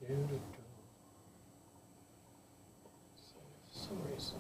So for some reason.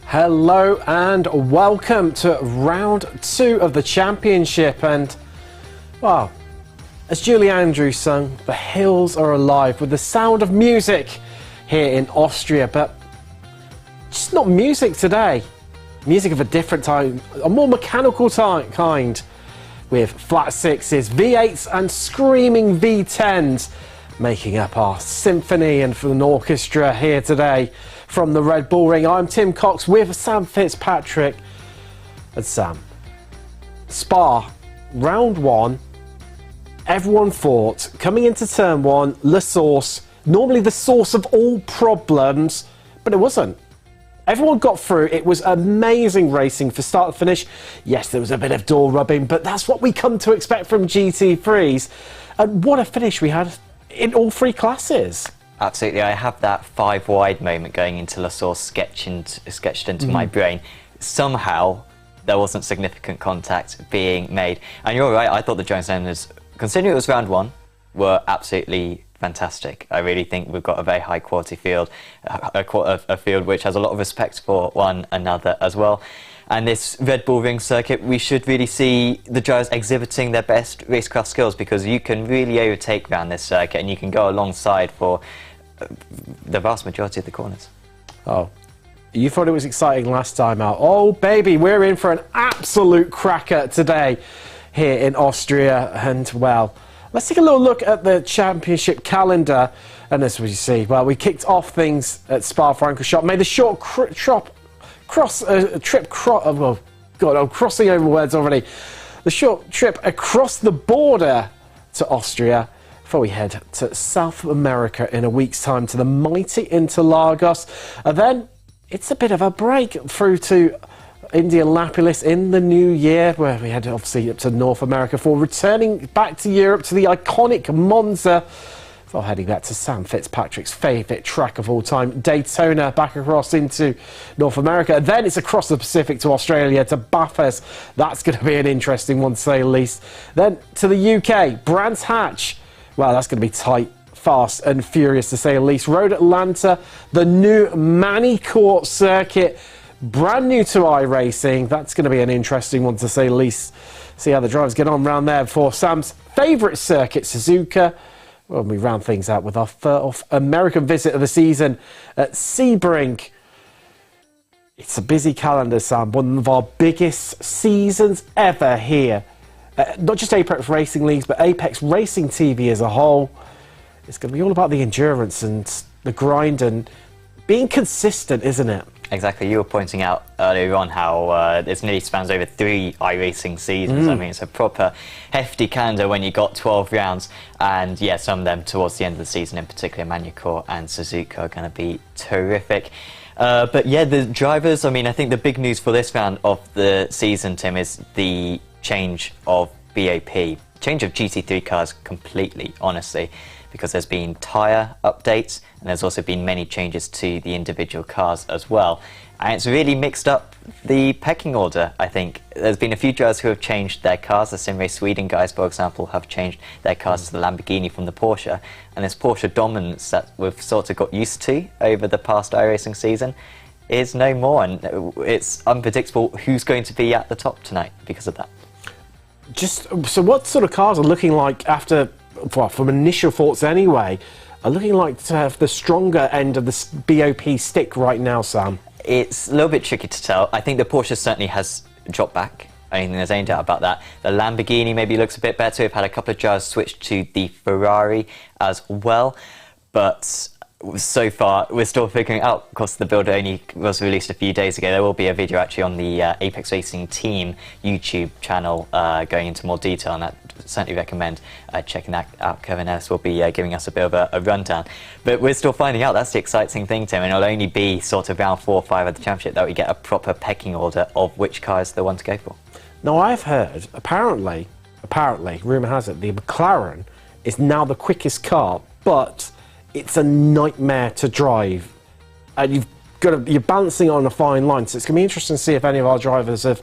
Hello and welcome to round 2 of the championship, and well, as Julie Andrews sung, the hills are alive with the sound of music here in Austria, but just not music today. Music of a different type, a more mechanical kind, with flat sixes, V8s and screaming V10s making up our symphony and for an orchestra here today. From the Red Bull Ring, I'm Tim Cox with Sam Fitzpatrick. And Sam, Spa, round 1, everyone thought, coming into turn 1, La Source, normally the source of all problems, but it wasn't. Everyone got through. It was amazing racing for start to finish. Yes, there was a bit of door rubbing, but that's what we come to expect from GT3s. And what a finish we had in all 3 classes. Absolutely, I have that 5 wide moment going into La Source sketched into my brain. Somehow, there wasn't significant contact being made. And you're right, I thought the Jones owners, considering it was round 1, were absolutely fantastic. I really think we've got a very high quality field, a field which has a lot of respect for one another as well. And this Red Bull Ring circuit, we should really see the drivers exhibiting their best racecraft skills, because you can really overtake around this circuit and you can go alongside for the vast majority of the corners. Oh, you thought it was exciting last time out. Oh baby, we're in for an absolute cracker today here in Austria. And well, let's take a little look at the championship calendar. And as we see, well, we kicked off things at Spa-Francorchamps, made the short oh God, I'm crossing over words already. The short trip across the border to Austria before we head to South America in a week's time to the mighty Interlagos. And then it's a bit of a break through to Indianapolis in the new year, where we head obviously up to North America for returning back to Europe to the iconic Monza. So heading back to Sam Fitzpatrick's favourite track of all time, Daytona, back across into North America. Then it's across the Pacific to Australia, to Bathurst. That's going to be an interesting one, to say the least. Then to the UK, Brands Hatch. Well, that's going to be tight, fast and furious, to say the least. Road Atlanta, the new Manicourt circuit, brand new to iRacing. That's going to be an interesting one, to say the least. See how the drivers get on around there for Sam's favourite circuit, Suzuka. Well, we round things out with our first American visit of the season at Sebring. It's a busy calendar, Sam. One of our biggest seasons ever here. Not just Apex Racing Leagues, but Apex Racing TV as a whole. It's going to be all about the endurance and the grind and being consistent, isn't it? Exactly. You were pointing out earlier on how this nearly spans over 3 iRacing seasons. I mean, it's a proper hefty calendar when you got 12 rounds, and yeah, some of them towards the end of the season, in particular Manicourt and Suzuka, are going to be terrific. But yeah, the drivers, I mean, I think the big news for this round of the season, Tim, is the change of BOP. Change of GT3 cars completely, honestly, because there's been tyre updates and there's also been many changes to the individual cars as well. And it's really mixed up the pecking order, I think. There's been a few drivers who have changed their cars. The Sim Race Sweden guys, for example, have changed their cars to the Lamborghini from the Porsche. And this Porsche dominance that we've sort of got used to over the past iRacing season is no more. And it's unpredictable who's going to be at the top tonight because of that. So what sort of cars are looking like after, well, from initial thoughts anyway, are looking like to have the stronger end of the BOP stick right now, Sam? It's a little bit tricky to tell. I think the Porsche certainly has dropped back. I don't think there's any doubt about that. The Lamborghini maybe looks a bit better. We've had a couple of drivers switch to the Ferrari as well. But so far, we're still figuring it out. Of course, the build only was released a few days ago. There will be a video actually on the Apex Racing Team YouTube channel going into more detail, and I certainly recommend checking that out. Kevin Ellis will be giving us a bit of a rundown. But we're still finding out. That's the exciting thing, Tim, and it'll only be sort of round 4 or 5 of the championship that we get a proper pecking order of which car is the one to go for. Now, I've heard, apparently, rumour has it, the McLaren is now the quickest car, but it's a nightmare to drive, and you're balancing on a fine line. So it's going to be interesting to see if any of our drivers have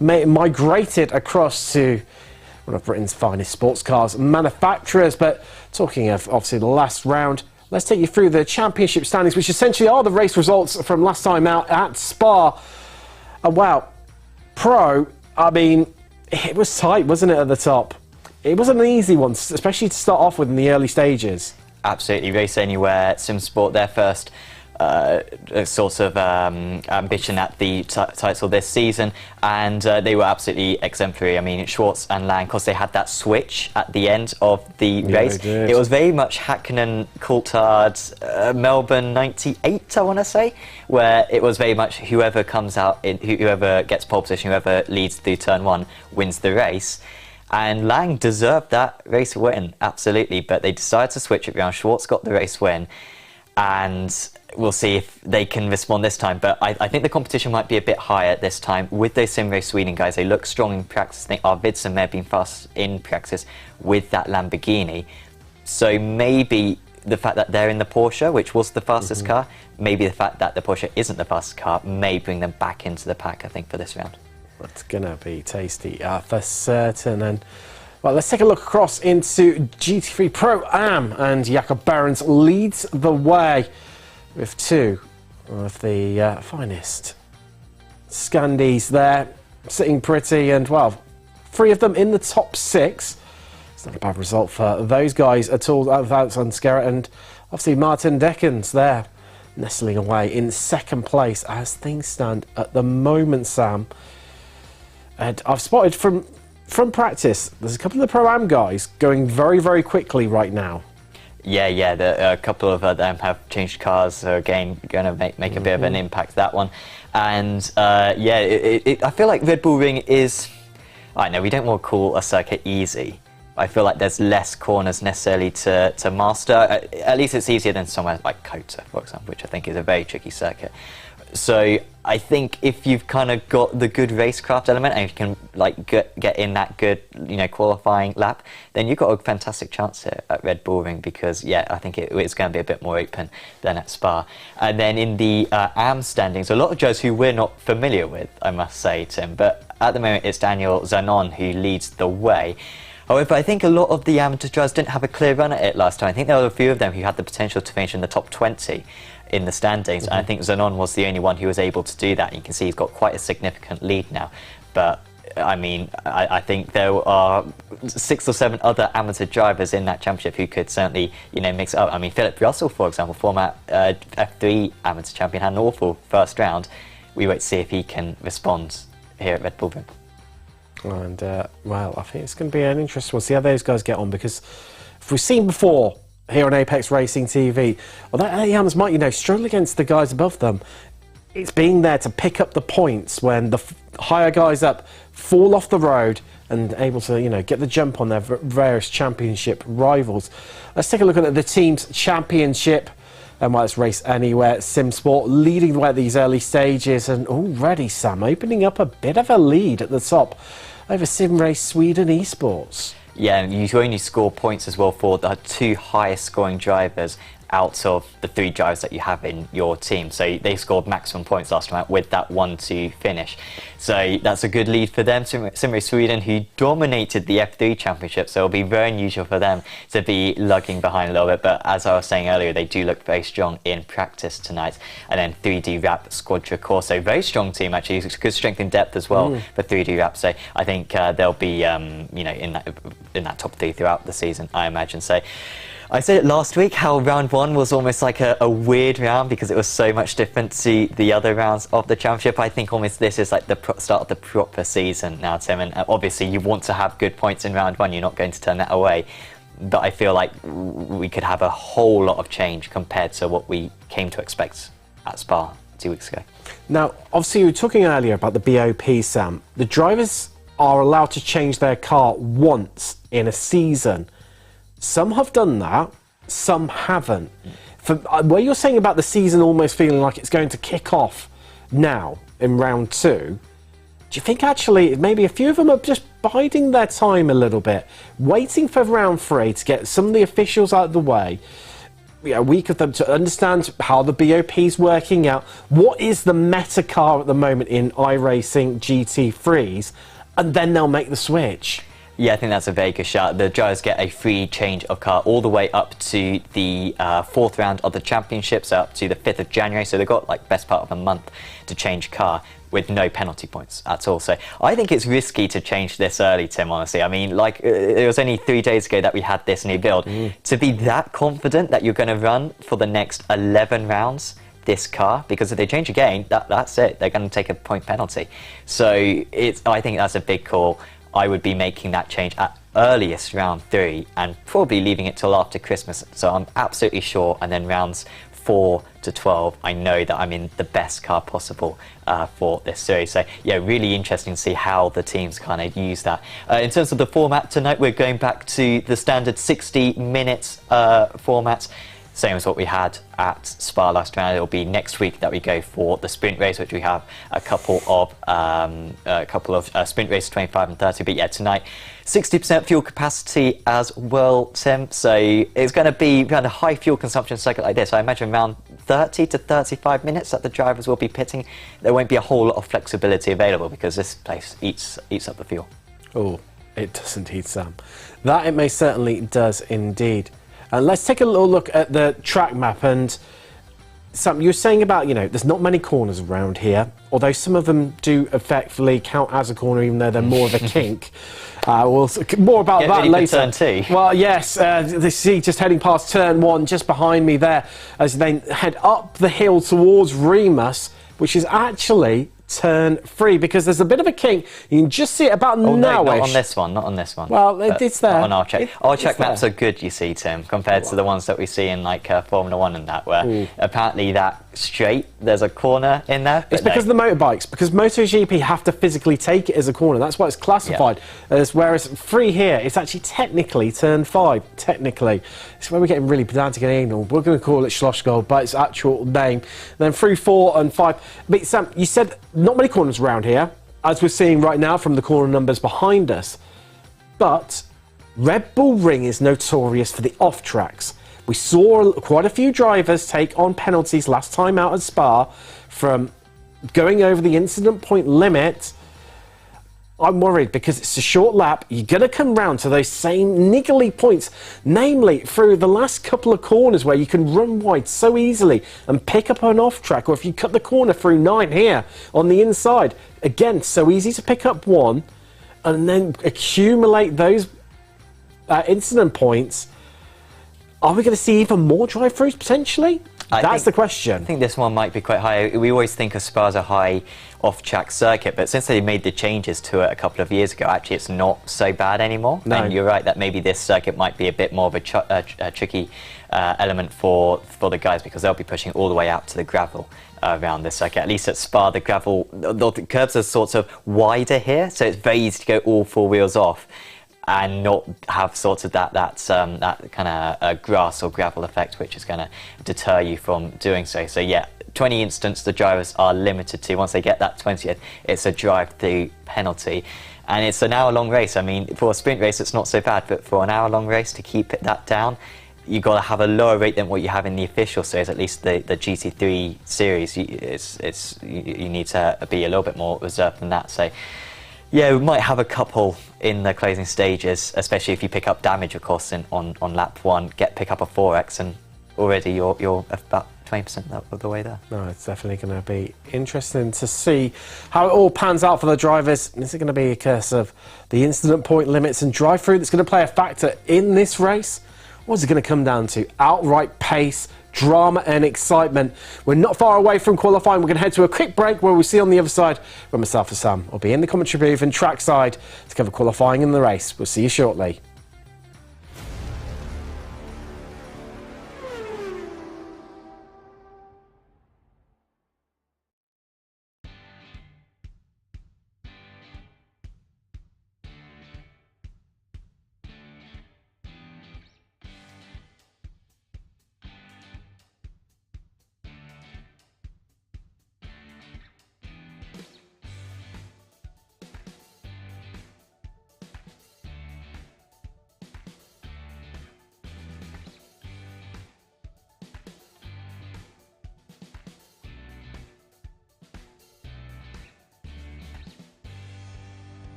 migrated across to one of Britain's finest sports cars manufacturers. But talking of obviously the last round, let's take you through the championship standings, which essentially are the race results from last time out at Spa. And wow, Pro, I mean, it was tight, wasn't it, at the top? It wasn't an easy one, especially to start off with in the early stages. Absolutely. Race Anywhere, SimSport, their first sort of ambition at the title this season, and they were absolutely exemplary. I mean, Schwartz and Lang, because they had that switch at the end of the race. It was very much Hakkinen, Coulthard, Melbourne 98, I want to say, where it was very much whoever comes out, whoever gets pole position, whoever leads through turn one wins the race. And Lang deserved that race win, absolutely, but they decided to switch it around. Schwartz got the race win, and we'll see if they can respond this time. But I think the competition might be a bit higher this time with those Sim Race Sweden guys. They look strong in practice. I think Arvidsson may have been fast in practice with that Lamborghini. So maybe the fact that they're in the Porsche, which was the fastest car, maybe the fact that the Porsche isn't the fastest car may bring them back into the pack, I think, for this round. It's going to be tasty for certain. And well, let's take a look across into GT3 Pro-Am, and Jakob Behrens leads the way with two of the finest Scandies there, sitting pretty, and well, three of them in the top six. It's not a bad result for those guys at all, without Skerrett, and obviously Martin Deckens there, nestling away in second place as things stand at the moment, Sam. And I've spotted from practice, there's a couple of the Pro-Am guys going very, very quickly right now. Yeah, a couple of them have changed cars, so again, going to make a bit of an impact, that one. And I feel like Red Bull Ring is, I know we don't want to call a circuit easy. I feel like there's less corners necessarily to master. At least it's easier than somewhere like Kota, for example, which I think is a very tricky circuit. So I think if you've kind of got the good racecraft element and you can like get in that good, qualifying lap, then you've got a fantastic chance here at Red Bull Ring, because I think it's going to be a bit more open than at Spa. And then in the AM standings, a lot of drivers who we're not familiar with, I must say, Tim, but at the moment it's Daniel Zanon who leads the way. However, I think a lot of the amateur drivers didn't have a clear run at it last time. I think there were a few of them who had the potential to finish in the top 20 in the standings, and I think Zanon was the only one who was able to do that. You can see he's got quite a significant lead now. But I mean, I think there are 6 or 7 other amateur drivers in that championship who could certainly, mix it up. I mean, Philip Russell, for example, former F3 amateur champion, had an awful first round. We wait to see if he can respond here at Red Bull Ring. And well, I think it's going to be an interesting one. See how those guys get on, because if we've seen before here on Apex Racing TV, although AMs might, struggle against the guys above them, it's being there to pick up the points when the higher guys up fall off the road and able to, get the jump on their various championship rivals. Let's take a look at the team's championship. And well, it's Race Anywhere, SimSport leading the way at these early stages, and already, Sam, opening up a bit of a lead at the top over Sim Race Sweden Esports. Yeah, and you only score points as well for the 2 highest scoring drivers out of the 3 drivers that you have in your team. So they scored maximum points last time out with that 1-2 finish. So that's a good lead for them. Sim Race Sweden, who dominated the F3 championship, so it'll be very unusual for them to be lugging behind a little bit. But as I was saying earlier, they do look very strong in practice tonight. And then 3D Rap, Squadra Corso, very strong team actually. Good strength in depth as well for 3D Rap. So I think they'll be in that top 3 throughout the season, I imagine. So I said it last week how round 1 was almost like a weird round because it was so much different to the other rounds of the championship. I think almost this is like the start of the proper season now, Tim, and obviously you want to have good points in round 1, you're not going to turn that away. But I feel like we could have a whole lot of change compared to what we came to expect at Spa 2 weeks ago. Now, obviously you were talking earlier about the BOP, Sam. The drivers are allowed to change their car once in a season. Some have done that, some haven't. What you're saying about the season almost feeling like it's going to kick off now in round 2, do you think actually maybe a few of them are just biding their time a little bit, waiting for round 3 to get some of the officials out of the way, a week of them to understand how the BOP is working out, what is the meta car at the moment in iRacing GT3s, and then they'll make the switch? Yeah, I think that's a very good shout. The drivers get a free change of car all the way up to the 4th round of the championship, so up to the 5th of January. So they've got like best part of a month to change car with no penalty points at all. So I think it's risky to change this early, Tim, honestly. I mean, like, it was only 3 days ago that we had this new build. To be that confident that you're going to run for the next 11 rounds this car, because if they change again, that's it. They're going to take a point penalty. So I think that's a big call. I would be making that change at earliest round 3 and probably leaving it till after Christmas. So I'm absolutely sure. And then rounds 4 to 12, I know that I'm in the best car possible for this series. So yeah, really interesting to see how the teams kind of use that. In terms of the format tonight, we're going back to the standard 60 minutes format. Same as what we had at Spa last round. It'll be next week that we go for the sprint race, which we have a couple of sprint races, 25 and 30. But yeah, tonight 60% fuel capacity as well, Tim. So it's going to be kind of high fuel consumption circuit like this. I imagine around 30 to 35 minutes that the drivers will be pitting. There won't be a whole lot of flexibility available because this place eats up the fuel. Oh, it does indeed, Sam. That it most certainly does indeed. And let's take a little look at the track map. And Sam, you were saying about, there's not many corners around here, although some of them do effectively count as a corner, even though they're more of a kink. We'll more about that later. Turn 2. Well, yes, they see just heading past turn 1, just behind me there, as they head up the hill towards Remus, which is actually turn 3, because there's a bit of a kink. You can just see it about now-ish. No, not on this one, not on this one. Well, it's there. On our check. Our check maps are good, you see, Tim, compared to the ones that we see in like Formula 1 and that, where apparently that straight, there's a corner in there. It's because of the motorbikes, because MotoGP have to physically take it as a corner. That's why it's classified as, whereas 3 here, it's actually technically turn 5, technically. It's where we're getting really pedantic and anal. We're going to call it Schlossgold, but its actual name. Then 3, 4 and 5. But Sam, you said not many corners around here, as we're seeing right now from the corner numbers behind us. But Red Bull Ring is notorious for the off tracks. We saw quite a few drivers take on penalties last time out at Spa from going over the incident point limit. I'm worried because it's a short lap. You're going to come round to those same niggly points, namely through the last couple of corners where you can run wide so easily and pick up an off track, or if you cut the corner through 9 here on the inside, again, so easy to pick up one and then accumulate those incident points. Are we going to see even more drive-throughs potentially? That's the question. I think this one might be quite high. We always think of Spa as a high off-track circuit, but since they made the changes to it a couple of years ago, actually it's not so bad anymore. No. And you're right that maybe this circuit might be a bit more of a tricky element for the guys, because they'll be pushing all the way out to the gravel around this circuit. At least at Spa, the gravel, the curbs are sort of wider here, so it's very easy to go all 4 wheels off and not have sort of that kind of grass or gravel effect, which is going to deter you from doing so. So yeah, 20 instants the drivers are limited to. Once they get that 20th, it's a drive-through penalty. And it's an hour-long race. I mean, for a sprint race, it's not so bad, but for an hour-long race, to keep that down, you've got to have a lower rate than what you have in the official series, at least the GT3 series. You need to be a little bit more reserved than that. So yeah, we might have a couple in the closing stages, especially if you pick up damage, of course, on lap 1, pick up a 4x, and already you're about 20% of the way there. No, it's definitely going to be interesting to see how it all pans out for the drivers. Is it going to be a case of the incident point limits and drive-through that's going to play a factor in this race? Or is it going to come down to outright pace, drama and excitement? We're not far away from qualifying. We're going to head to a quick break where we'll see on the other side where myself and Sam will be in the commentary booth and trackside to cover qualifying in the race. We'll see you shortly.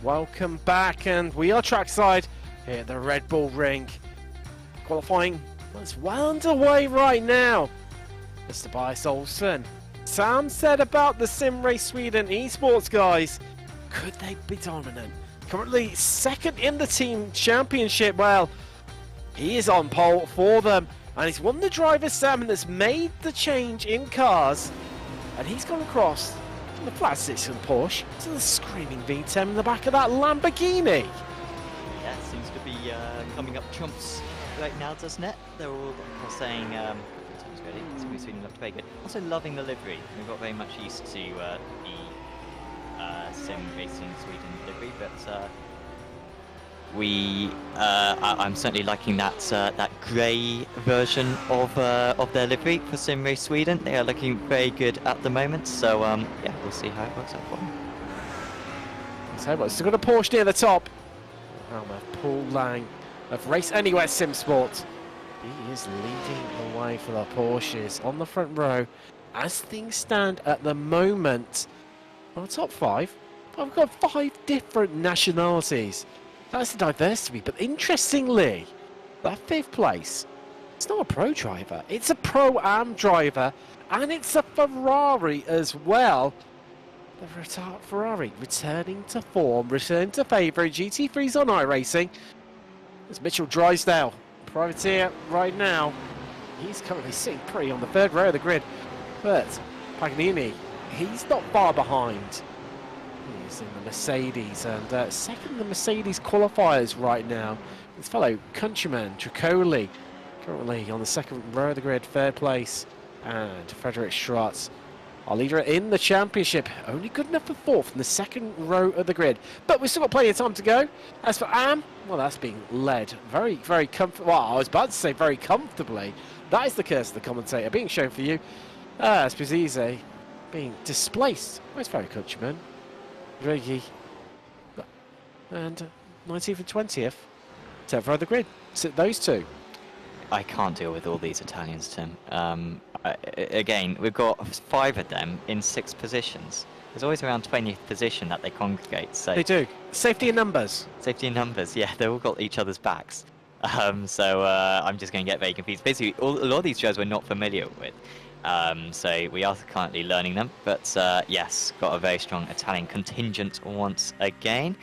Welcome back, and we are trackside here at the Red Bull Ring. Qualifying is well underway right now. Mr. Tobias Olsen. Sam said about the Sim Race Sweden esports guys, could they be dominant? Currently second in the team championship. Well, he is on pole for them, and he's won the driver's salmon that's made the change in cars, and he's gone across from the flat six and Porsche to the screaming V10 in the back of that Lamborghini. Yeah, seems to be coming up trumps right now, doesn't it? They're all saying, time's ready, Sim Sweden looked very good. Also loving the livery. We've got very much used to the Sim Racing Sweden livery, but I'm certainly liking that that grey version of their livery for Sim Race Sweden. They are looking very good at the moment, so yeah, we'll see how it works out for them. So well, still got a Porsche near the top. Paul Lang of Race Anywhere Sim Sport. He is leading the way for the Porsches on the front row. As things stand at the moment, well, top five, I've got 5 different nationalities. That's the diversity, but interestingly, that 5th place, it's not a pro driver, it's a Pro-Am driver, and it's a Ferrari as well. The Ferrari returning to form, returning to favour in GT3s on iRacing. There's Mitchell Drysdale, privateer right now. He's currently sitting pretty on the 3rd row of the grid, but Paganini, he's not far behind. He's in the Mercedes, and second in the Mercedes qualifiers right now. His fellow countryman Tricoli, currently on the 2nd row of the grid, 3rd place, and Frederick Schratz, our leader in the championship, only good enough for 4th in the 2nd row of the grid. But we've still got plenty of time to go. As for Am, well, that's being led very, very comfortably. Well, I was about to say very comfortably. That is the curse of the commentator being shown for you. Spizize being displaced. Where's fellow countryman? Draghi, and 19th and 20th, 10th row of the grid. Sit those two. I can't deal with all these Italians, Tim. Again, we've got 5 of them in 6 positions. There's always around 20th position that they congregate. So they do. Safety in numbers. Safety in numbers, yeah. They've all got each other's backs. So I'm just going to get very confused. Basically, a lot of these shows we're not familiar with. So we are currently learning them, but yes, got a very strong Italian contingent once again.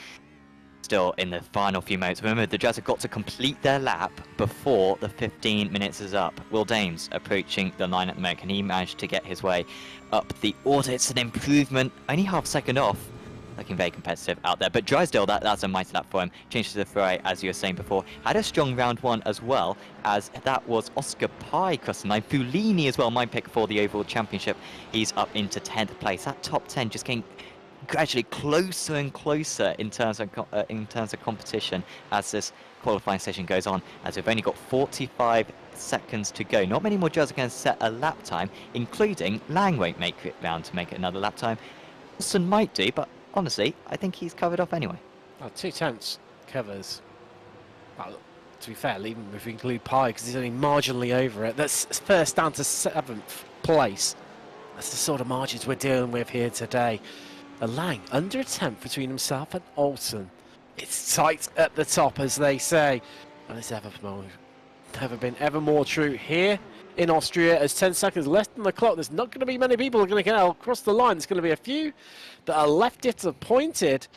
Still in the final few moments. Remember, the Jazz have got to complete their lap before the 15 minutes is up. Will Dames approaching the line at the moment. Can he manage to get his way up the order? It's an improvement, only half a second off. Looking very competitive out there, but Drysdale, that's a mighty lap for him. Changed to the Ferrari, as you were saying before. Had a strong round 1 as well, as that was Oscar Pye crossing the line. Fulini as well, my pick for the overall championship. He's up into 10th place. That top 10 just getting gradually closer and closer in terms of competition as this qualifying session goes on, as we've only got 45 seconds to go. Not many more drivers are going to set a lap time, including Lang won't make it round to make it another lap time. Wilson might do, but honestly, I think he's covered off anyway. Well, 2 tenths covers. Well, to be fair, even if we include Pye, because he's only marginally over it. That's first down to 7th place. That's the sort of margins we're dealing with here today. A Lang under a tenth between himself and Olsen. It's tight at the top, as they say, and it's never been ever more true here in Austria. As 10 seconds left on the clock, there's not going to be many people who are going to get across the line. There's going to be a few that are left disappointed.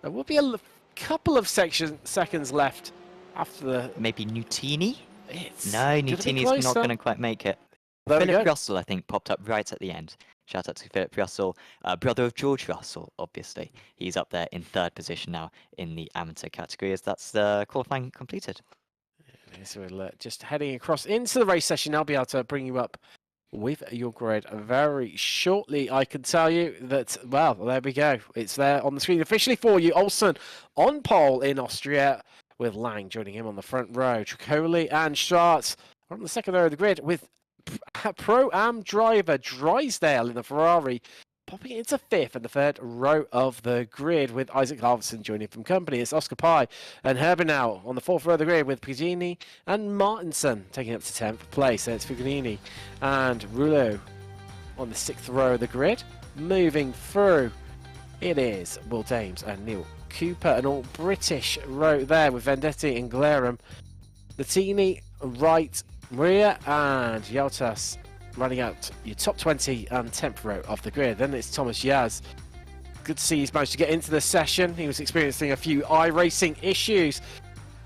There will be a couple of seconds left after the... Maybe Nutini? It's no, Nutini's not going to quite make it. There Philip Russell, I think, popped up right at the end. Shout out to Philip Russell, brother of George Russell, obviously. He's up there in 3rd position now in the amateur category, as that's qualifying completed. So we're just heading across into the race session. I'll be able to bring you up with your grid very shortly. I can tell you that, well, there we go. It's there on the screen officially for you. Olsen on pole in Austria, with Lang joining him on the front row. Tricoli and Schwartz on the 2nd row of the grid, with Pro-Am driver Drysdale in the Ferrari popping into 5th and the 3rd row of the grid, with Isaac Halverson joining from company. It's Oscar Pye and Herbenau on the 4th row of the grid, with Pizzini and Martinson taking up to 10th place. So it's Fuganini and Rouleau on the 6th row of the grid. Moving through, it is Will Dames and Neil Cooper, an all-British row there with Vendetti and Glarum. Latini, Wright, Maria and Yeltas running out your top 20 and 10th row of the grid. Then it's Thomas Yaz. Good to see he's managed to get into the session. He was experiencing a few iRacing issues.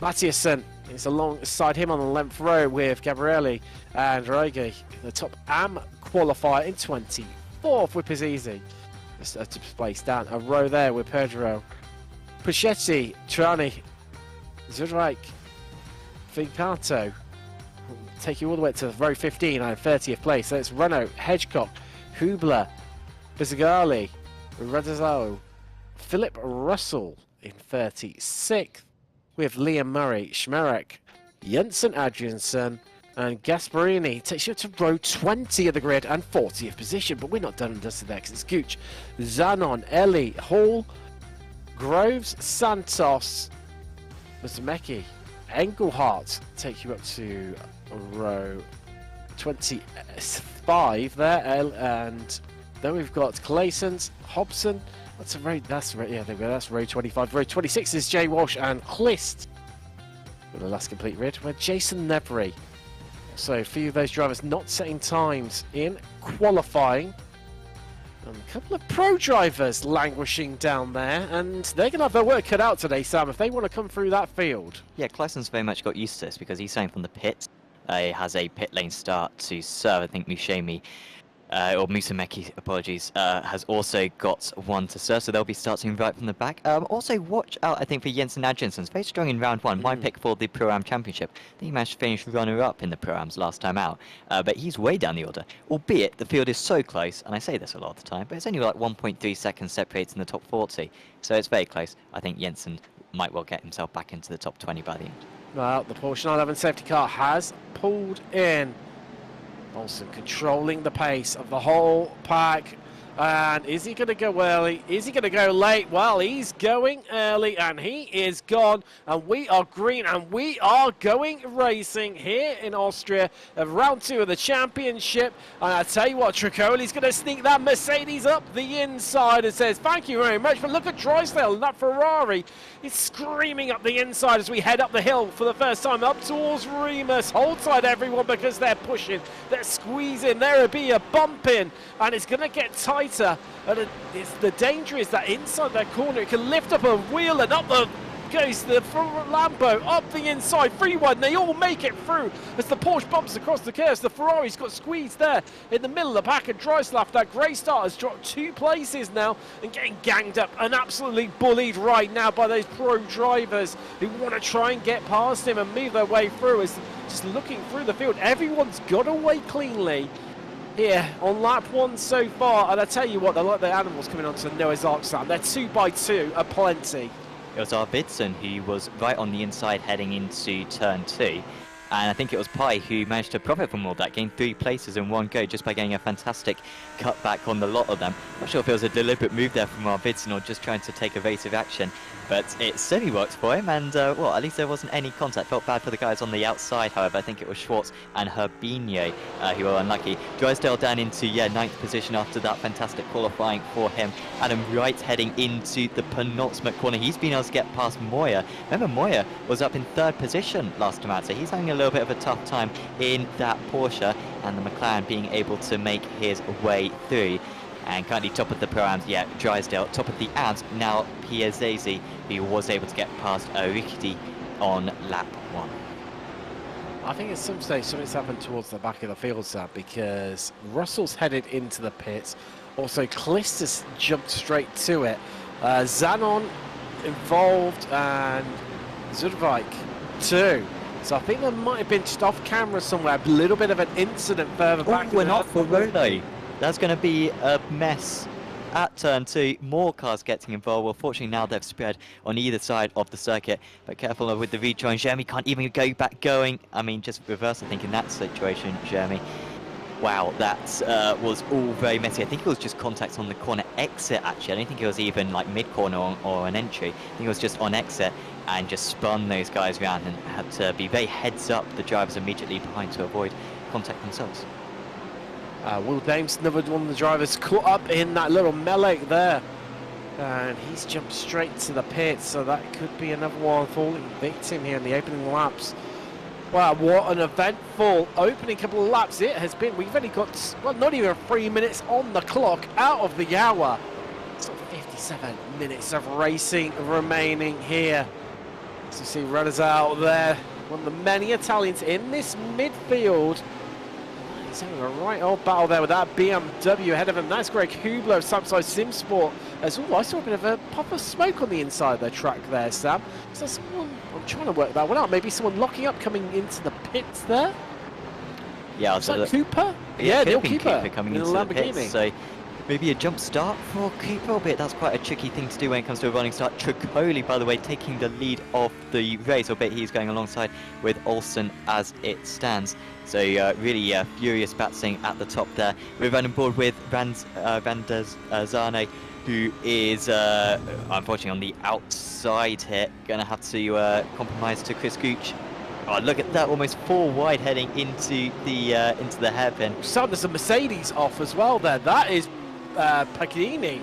Mattiasen is alongside him on the 11th row with Gabrielli and Roigi. The top AM qualifier in 24th with Pizzizi. Just to place down a row there with Pedro. Puschetti, Trani, Zurich, Fincato. Take you all the way to row 15 and 30th place. So it's Renault, Hedgecock, Hubler, Bizagali, Radazzo, Philip Russell in 36th with Liam Murray, Schmerek, Jensen Adrianson and Gasparini. Takes you up to row 20 of the grid and 40th position, but we're not done and dusted there because it's Gooch, Zanon, Ellie, Hall, Groves, Santos, Mazumeki, Engelhardt. Take you up to row 25 there, and then we've got Claysons, Hobson. That's row 25. Row 26 is Jay Walsh and Clist with the last complete grid, where Jason Nebry. So a few of those drivers not setting times in qualifying. And a couple of pro drivers languishing down there, and they're going to have their work cut out today, Sam, if they want to come through that field. Yeah, Clayson's very much got used to this because he's starting from the pit. He has a pit lane start to serve. I think Musumeki, apologies, has also got one to serve, so they'll be starting right from the back. Also, watch out, I think, for Jensen Adrianson. Very strong in round one. My pick for the Pro-Am Championship. I think he managed to finish runner-up in the Pro-Ams last time out, but he's way down the order. Albeit, the field is so close, and I say this a lot of the time, but it's only like 1.3 seconds separating the top 40, so it's very close. I think Jensen might well get himself back into the top 20 by the end. Well, the Porsche 911 safety car has pulled in. Olsen controlling the pace of the whole pack. And is he going to go early? Is he going to go late? Well, he's going early and he is gone. And we are green and we are going racing here in Austria of round 2 of the championship. And I tell you what, Triccoli's going to sneak that Mercedes up the inside and says, thank you very much. But look at Drysdale and that Ferrari. He's screaming up the inside as we head up the hill for the first time up towards Remus. Hold tight, everyone, because they're pushing, they're squeezing, there'll be a bump in, and it's going to get tighter. And the danger is that inside that corner, it can lift up a wheel and up goes the Lambo up the inside, 3-1. They all make it through as the Porsche bumps across the curves. The Ferrari's got squeezed there in the middle of the pack, and Dryslav, that grey star, has dropped 2 places now and getting ganged up and absolutely bullied right now by those pro drivers who want to try and get past him and move their way through. As just looking through the field, everyone's got away cleanly here on lap 1 so far, and I tell you what, they're like the animals coming onto Noah's Ark stand. They're 2x2 are plenty. It was Arvidsson who was right on the inside heading into turn 2. And I think it was Pai who managed to profit from all that, gained 3 places in one go just by getting a fantastic cutback on the lot of them. Not sure if it was a deliberate move there from Arvidsson or just trying to take evasive action, but it certainly worked for him, and well, at least there wasn't any contact. Felt bad for the guys on the outside, however. I think it was Schwartz and Herbinho who were unlucky. Drysdale down into 9th position after that fantastic qualifying for him. Adam Wright heading into the penultimate corner. He's been able to get past Moya. Remember, Moya was up in 3rd position last time out, so he's having a little bit of a tough time in that Porsche, and the McLaren being able to make his way through. And currently top of the Pro-Ams, Drysdale. Top of the Ams, now Piazzesi, who was able to get past Ricky on lap 1. I think at some stage something's happened towards the back of the field, Sam, because Russell's headed into the pits. Also, Clist has jumped straight to it. Zanon involved and Zurvik too. So I think there might have been just off camera somewhere, a little bit of an incident further back. We're not for Rodo. That's going to be a mess at turn 2. More cars getting involved. Well, fortunately now they've spread on either side of the circuit. But careful with the rejoin. Jeremy can't even go back going. I mean, just reverse, I think, in that situation, Jeremy. Wow, that was all very messy. I think it was just contact on the corner exit, actually. I don't think it was even like mid-corner or an entry. I think it was just on exit and just spun those guys around and had to be very heads up the drivers immediately behind to avoid contact themselves. Will Dames, another one of the drivers, caught up in that little melee there And he's jumped straight to the pit, so that could be another one falling victim here in the opening laps. Wow, what an eventful opening couple of laps it has been. We've only got, well, not even 3 minutes on the clock out of the hour. So 57 minutes of racing remaining here. As you see runners out there, one of the many Italians in this midfield. He's having a right old battle there with that BMW ahead of him. That's Greg Hubler of Samsung Simsport. As well, I saw a bit of a pop of smoke on the inside of their track there, Sam. So someone, I'm trying to work that one out. Maybe someone locking up coming into the pits there. Yeah, is that Cooper? Yeah, Neil Cooper coming in into the the Lamborghini. pits. So maybe a jump start for Cooper, albeit that's quite a tricky thing to do when it comes to a running start. Tricoli, by the way, taking the lead of the race, albeit he's going alongside with Olsen as it stands. So really furious battling at the top there. We're running board with Zane, who is unfortunately on the outside here. Going to have to compromise to Chris Gooch. Oh, look at that, almost 4 wide heading into the hairpin. So there's a Mercedes off as well there. That is Paganini.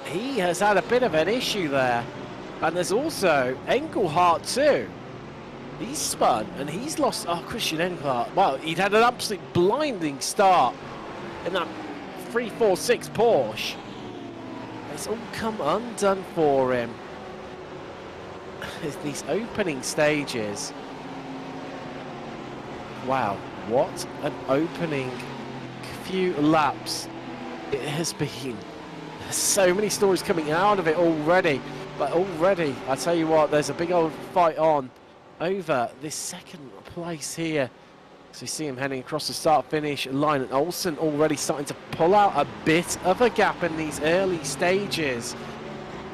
He has had a bit of an issue there. And there's also Engelhardt too. He's spun and he's lost. Oh, Christian Engelhardt. Well, he'd had an absolute blinding start in that 346 Porsche. It's all come undone for him. These opening stages. Wow, what an opening few laps it has been. There's so many stories coming out of it already. But already, I tell you what, there's a big old fight on over this second place here. So you see him heading across the start-finish line, and Olsen already starting to pull out a bit of a gap in these early stages.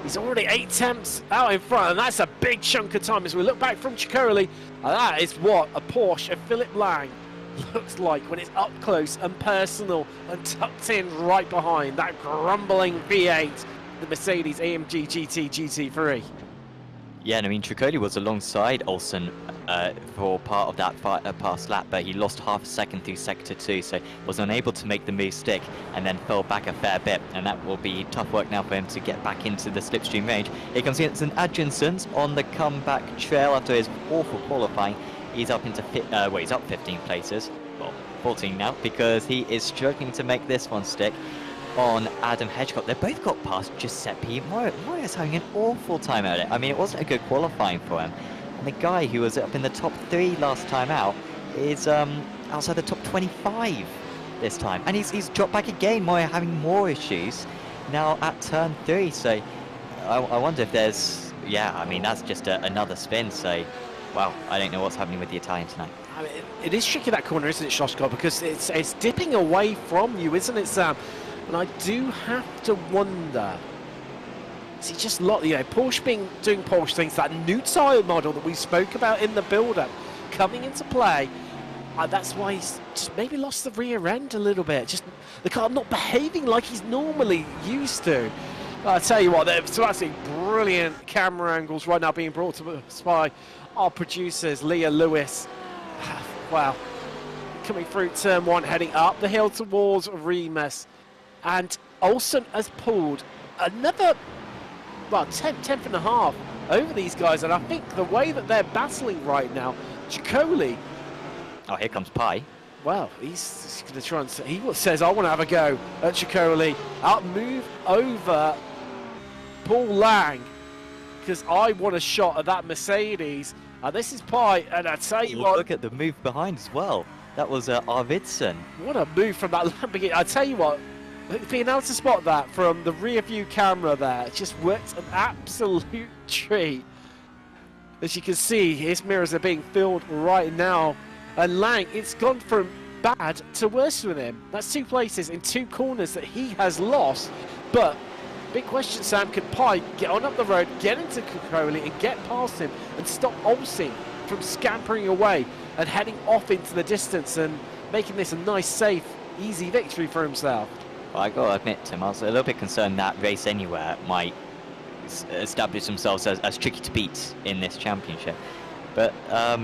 He's already 8 tenths out in front, and that's a big chunk of time as we look back from Chicoli. And that is what a Porsche of Philip Lang looks like when it's up close and personal and tucked in right behind that grumbling V8, the Mercedes AMG GT GT3. Yeah, and I mean, Tricoli was alongside Olsen for part of that past lap, but he lost half a second through sector 2, so was unable to make the move stick and then fell back a fair bit, and that will be tough work now for him to get back into the slipstream range. Here comes Jensen Adjensons on the comeback trail after his awful qualifying. He's up into he's up 15 places, well 14 now, because he is struggling to make this one stick on Adam Hedgecock. They both got past Giuseppe Moira's having an awful time at it. I mean, it wasn't a good qualifying for him. And the guy who was up in the top 3 last time out is outside the top 25 this time. And he's dropped back again. Moira having more issues now at turn 3. So I wonder if there's... Yeah, I mean, that's just another spin. So, wow, I don't know what's happening with the Italian tonight. I mean, it is tricky, that corner, isn't it, Shoshko? Because it's dipping away from you, isn't it, Sam? And I do have to wonder, is he just Porsche doing Porsche things, that new tyre model that we spoke about in the build-up coming into play, that's why he's just maybe lost the rear end a little bit. Just the car not behaving like he's normally used to. I tell you what, there's some absolutely brilliant camera angles right now being brought to us by our producers, Leah Lewis. Wow. Coming through turn 1, heading up the hill towards Remus. And Olsen has pulled another, well, 10th and a half over these guys. And I think the way that they're battling right now, Chicoli. Oh, here comes Pi. Well, he's going to try and he says, I want to have a go at Chicoli. I'll move over Paul Lang because I want a shot at that Mercedes. This is Pi, and I tell you what. Look at the move behind as well. That was Arvidsson. What a move from that Lamborghini. I tell you what. Being able to spot that from the rear view camera there just worked an absolute treat. As you can see, his mirrors are being filled right now. And Lang, it's gone from bad to worse with him. That's 2 places in 2 corners that he has lost. But, big question, Sam, can Pi get on up the road, get into Chicoli and get past him and stop Olsen from scampering away and heading off into the distance and making this a nice, safe, easy victory for himself? I got to admit, Tim, I was a little bit concerned that Race Anywhere might establish themselves as tricky to beat in this championship. But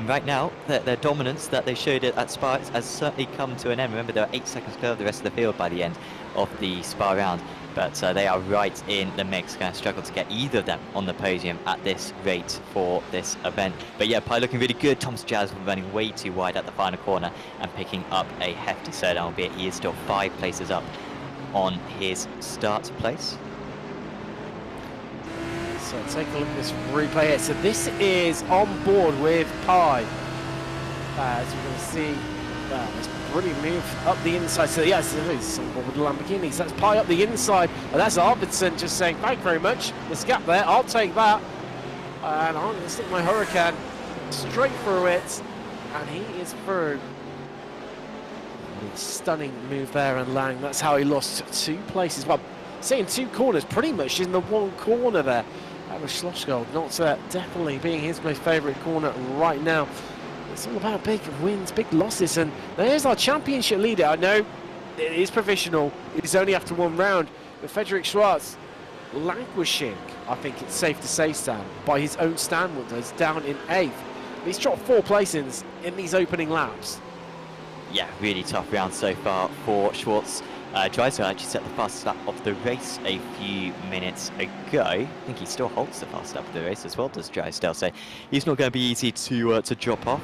right now, their dominance that they showed at Spa has certainly come to an end. Remember, they were 8 seconds clear of the rest of the field by the end of the Spa round. But they are right in the mix. Going to struggle to get either of them on the podium at this rate for this event. But yeah, Pi looking really good. Thomas Jazz running way too wide at the final corner and picking up a hefty third, albeit he is still 5 places up on his start place. So take a look at this replay here. So this is on board with Pi. As we're going to see, this brilliant move up the inside. So yes, it is on board with the Lamborghini. So that's Pi up the inside. And that's Arvidsson just saying, thank you very much. There's a gap there, I'll take that. And I'm going to stick my Hurricane straight through it. And he is through. Stunning move there, and Lang, that's how he lost 2 places. Well, saying 2 corners, pretty much in the 1 corner there. That was Schlossgold, not definitely being his most favourite corner right now. It's all about big wins, big losses, and there's our championship leader. I know it is provisional, it is only after 1 round, but Frederick Schwartz languishing, I think it's safe to say, Sam, by his own standards, down in 8th. He's dropped 4 places in these opening laps. Yeah, really tough round so far for Schwartz. Drysdale actually set the fastest lap of the race a few minutes ago. I think he still holds the fastest lap of the race as well, does Drysdale. So he's not going to be easy to drop off.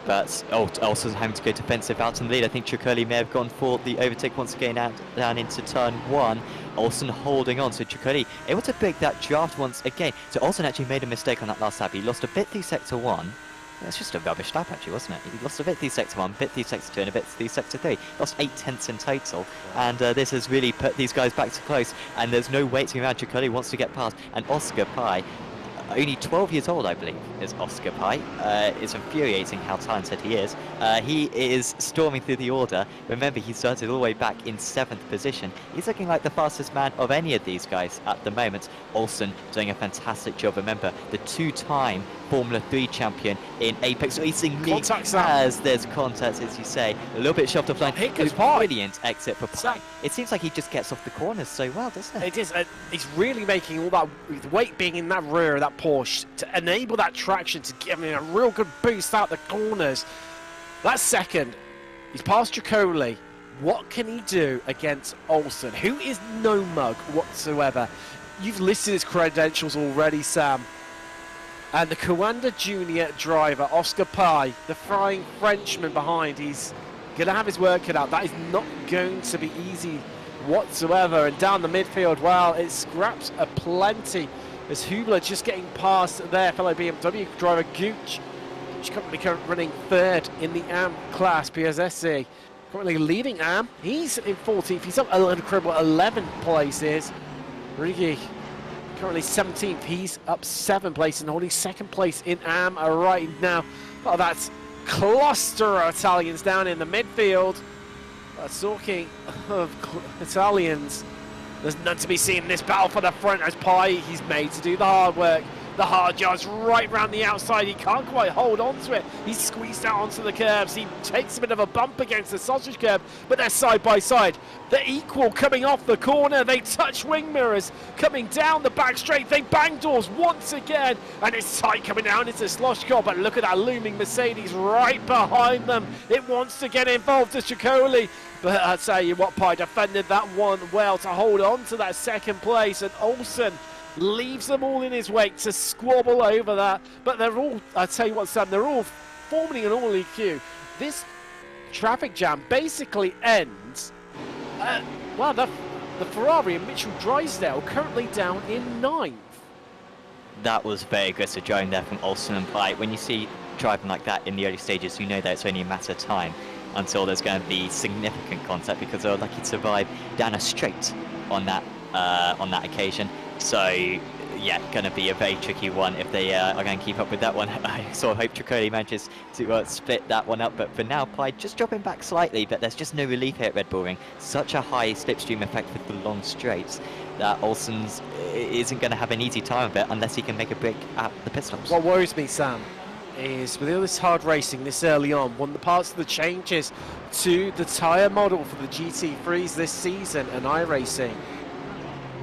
But also having to go defensive out in the lead. I think Triccoli may have gone for the overtake once again down into turn 1. Olsen holding on, so Triccoli able to break that draft once again. So Olsen actually made a mistake on that last lap. He lost a bit through sector 1. It's just a rubbish lap actually, wasn't it? He lost a bit through sector 1, a bit through sector 2 and a bit through sector 3. Lost 8 tenths in total, and this has really put these guys back to close, and there's no waiting around. Triccoli wants to get past, and Oscar Pi, only 12 years old I believe is Oscar Pi. It's infuriating how talented he is. He is storming through the order. Remember, he started all the way back in 7th position. He's looking like the fastest man of any of these guys at the moment. Olsen doing a fantastic job. Remember, the 2-time Formula 3 champion in Apex Racing League, as there's contact, as you say, a little bit shoved offline. Brilliant exit for Pi. It seems like he just gets off the corners so well, doesn't it? It is. He's really making all that, with weight being in that rear of that Porsche, to enable that traction to give him a real good boost out the corners. That's second. He's past Triccoli. What can he do against Olsen, who is no mug whatsoever? You've listed his credentials already, Sam. And the Coanda Junior driver, Oscar Pi, the flying Frenchman behind, he's going to have his work cut out. That is not going to be easy whatsoever. And down the midfield, well, it scraps aplenty. As Hubler just getting past their fellow BMW driver, Gooch. Gooch currently running 3rd in the AM class, PSSC. Currently leading AM. He's in 14th. He's up an incredible 11 places. Rigi currently 17th. He's up 7 places and holding 2nd place in AM right now. Oh, that's cluster of Italians down in the midfield. Talking of Italians, there's none to be seen in this battle for the front as Pi, he's made to do the hard work. The hard yards right round the outside. He can't quite hold on to it. He's squeezed out onto the curbs. He takes a bit of a bump against the sausage curb, but they're side by side. They're equal coming off the corner. They touch wing mirrors. Coming down the back straight, they bang doors once again. And it's tight coming down into Schlossgold, but look at that looming Mercedes right behind them. It wants to get involved as Triccoli. But I tell you what, Pi defended that one well to hold on to that 2nd place. And Olsen leaves them all in his wake to squabble over that. But they're all, I tell you what, Sam, they're all forming an orderly queue. This traffic jam basically ends. Well, the Ferrari and Mitchell Drysdale currently down in 9th. That was very aggressive driving there from Olsen and Pi. When you see driving like that in the early stages, you know that it's only a matter of time until there's going to be significant contact, because they were lucky to survive down a straight on that occasion. So yeah, going to be a very tricky one if they are going to keep up with that one. I sort of hope Triccoli manages to split that one up, but for now Pi just dropping back slightly, but there's just no relief here at Red Bull Ring. Such a high slipstream effect with the long straights that Olsen's isn't going to have an easy time of it unless he can make a break at the pit stops. What worries me, Sam, is with all this hard racing this early on, one of the parts of the changes to the tyre model for the GT3s this season and iRacing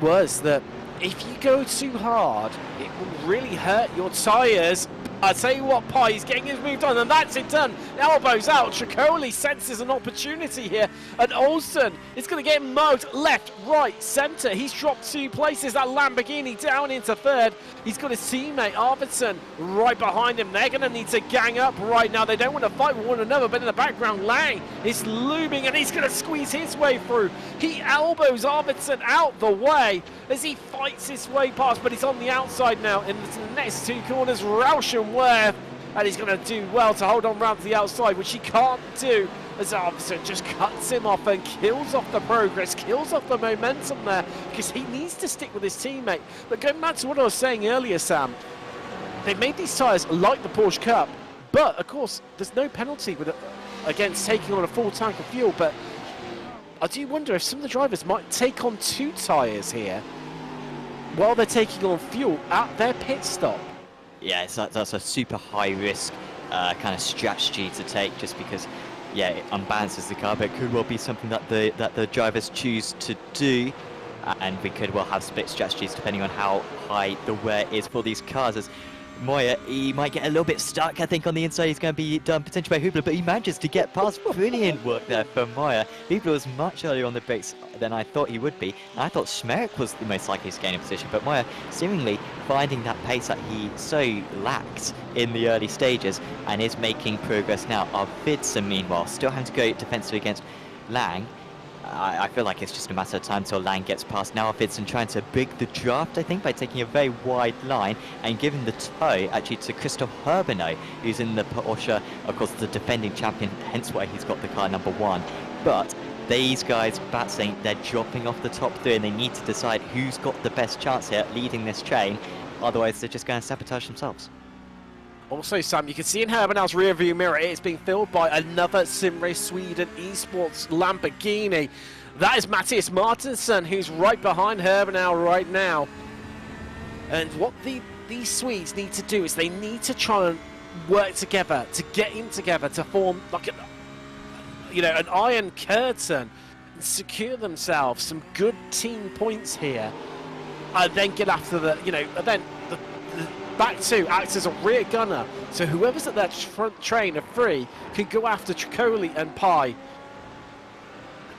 was that if you go too hard, it will really hurt your tyres I tell you what, Pi, he's getting his move done, and that's it done. Elbows out. Tricoli senses an opportunity here, and Olsen is going to get mugged left, right, centre. He's dropped 2 places. That Lamborghini down into 3rd. He's got his teammate Arvidsson right behind him. They're going to need to gang up right now. They don't want to fight with one another, but in the background, Lang is looming, and he's going to squeeze his way through. He elbows Arvidsson out the way as he fights his way past, but he's on the outside now in the next 2 corners. Rauschen Worth, and he's going to do well to hold on round to the outside, which he can't do as Arvidsson just cuts him off and kills off the progress, kills off the momentum there, because he needs to stick with his teammate. But going back to what I was saying earlier, Sam, they made these tyres like the Porsche Cup, but of course there's no penalty with it against taking on a full tank of fuel. But I do wonder if some of the drivers might take on 2 tyres here while they're taking on fuel at their pit stop. Yeah, that's a super high risk kind of strategy to take, just because, yeah, it unbalances the car, but it could well be something that the drivers choose to do, and we could well have split strategies depending on how high the wear is for these cars. As Moya, he might get a little bit stuck, I think, on the inside. He's going to be done potentially by Hubler, but he manages to get past. Brilliant work there for Moya. Hubler was much earlier on the brakes than I thought he would be. I thought Schmerich was the most likely to gain a position, but Moya seemingly finding that pace that he so lacked in the early stages and is making progress now. Arvidsson, meanwhile, still having to go defensively against Lang. I feel like it's just a matter of time till Lang gets past. Now Arvidsson trying to big the draft, I think, by taking a very wide line and giving the toe actually to Christoph Herbeno, who's in the Porsche, of course, the defending champion, hence why he's got the car number 1. But these guys, saying they're dropping off the top 3, and they need to decide who's got the best chance here at leading this chain. Otherwise, they're just going to sabotage themselves. Also, Sam, you can see in Herbenau's rear view mirror, it's being filled by another Simrace Sweden Esports Lamborghini. That is Matthias Martinsson, who's right behind Herbenau right now. And what these Swedes need to do is they need to try and work together, to get in together, to form like an iron curtain and secure themselves some good team points here. And then get after the back 2 acts as a rear gunner, so whoever's at that front train of 3 can go after Tricoli and Pi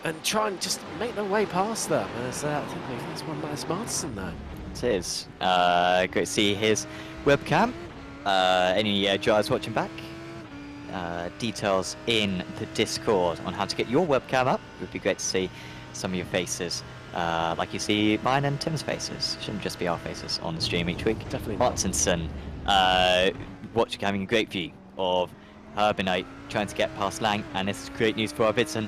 and try and just make their way past them. As I think that's one Matthias Martinsson though. It is. Great to see his webcam. Any drivers watching back? Details in the Discord on how to get your webcam up. It would be great to see some of your faces. Like you see mine and Tim's faces. Shouldn't just be our faces on the stream each week. Definitely. Martinsson having a great view of Herbeno trying to get past Lang, and this is great news for Arvidsson.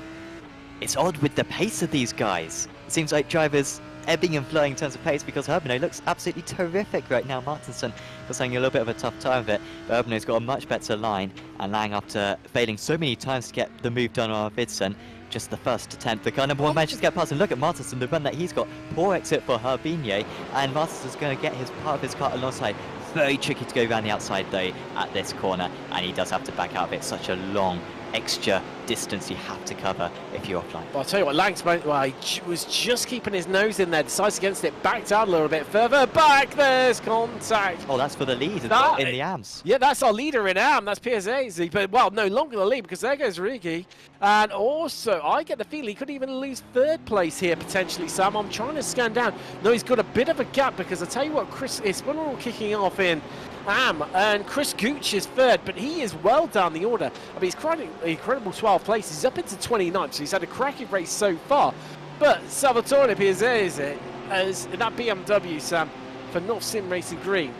It's odd with the pace of these guys. It seems like drivers ebbing and flowing in terms of pace, because Herbeno looks absolutely terrific right now. Martinsson was having a little bit of a tough time of it, but Herbeno's got a much better line, and Lang, after failing so many times to get the move done on Arvidsson, just the first attempt, the car number 1 manages to get past. And look at Martinsson, the run that he's got. Poor exit for Herbeno, and Martinsson's going to get his part of his car alongside. Very tricky to go around the outside though at this corner, and he does have to back out of it. Such a long extra distance you have to cover if you're offline. Well, I'll tell you what, Lang's he was just keeping his nose in there, decides against it, backed out a little bit further back. There's contact. Oh, that's for the lead in the AMs. Yeah, that's our leader in AM. That's PSAZ, but well, no longer the lead, because there goes Rigi. And also, I get the feeling he could even lose 3rd place here potentially, Sam. I'm trying to scan down. No, he's got a bit of a gap, because I tell you what, Chris is when we're all kicking off in AM, and Chris Gooch is 3rd, but he is well down the order. I mean, he's incredible 12 places. He's up into 29th, so he's had a cracking race so far. But Salvatore Piazzese, as in that BMW, Sam, for North Sim Racing Green,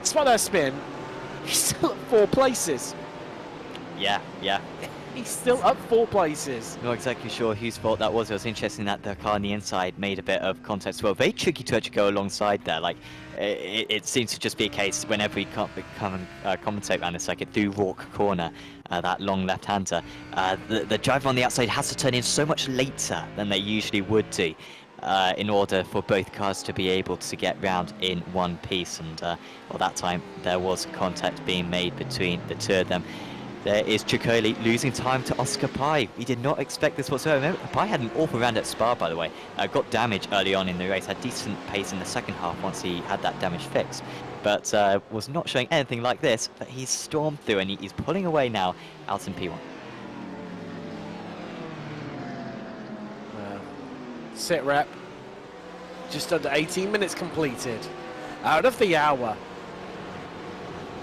despite that spin, he's still at 4 places. Yeah. He's still up 4 places. Not exactly sure whose fault that was. It was interesting that the car on the inside made a bit of contact as well. Very tricky to actually go alongside there. Like, it seems to just be a case whenever we commentate around the circuit through Rourke Corner, that long left-hander, the driver on the outside has to turn in so much later than they usually would do in order for both cars to be able to get round in one piece. And well, that time there was contact being made between the 2 of them. There is Chicoli losing time to Oscar Pai. We did not expect this whatsoever. Pai had an awful round at Spa, by the way. Got damage early on in the race, had decent pace in the second half once he had that damage fixed. But was not showing anything like this, but he's stormed through and he's pulling away now out in P1. Sit rep. Just under 18 minutes completed. Out of the hour.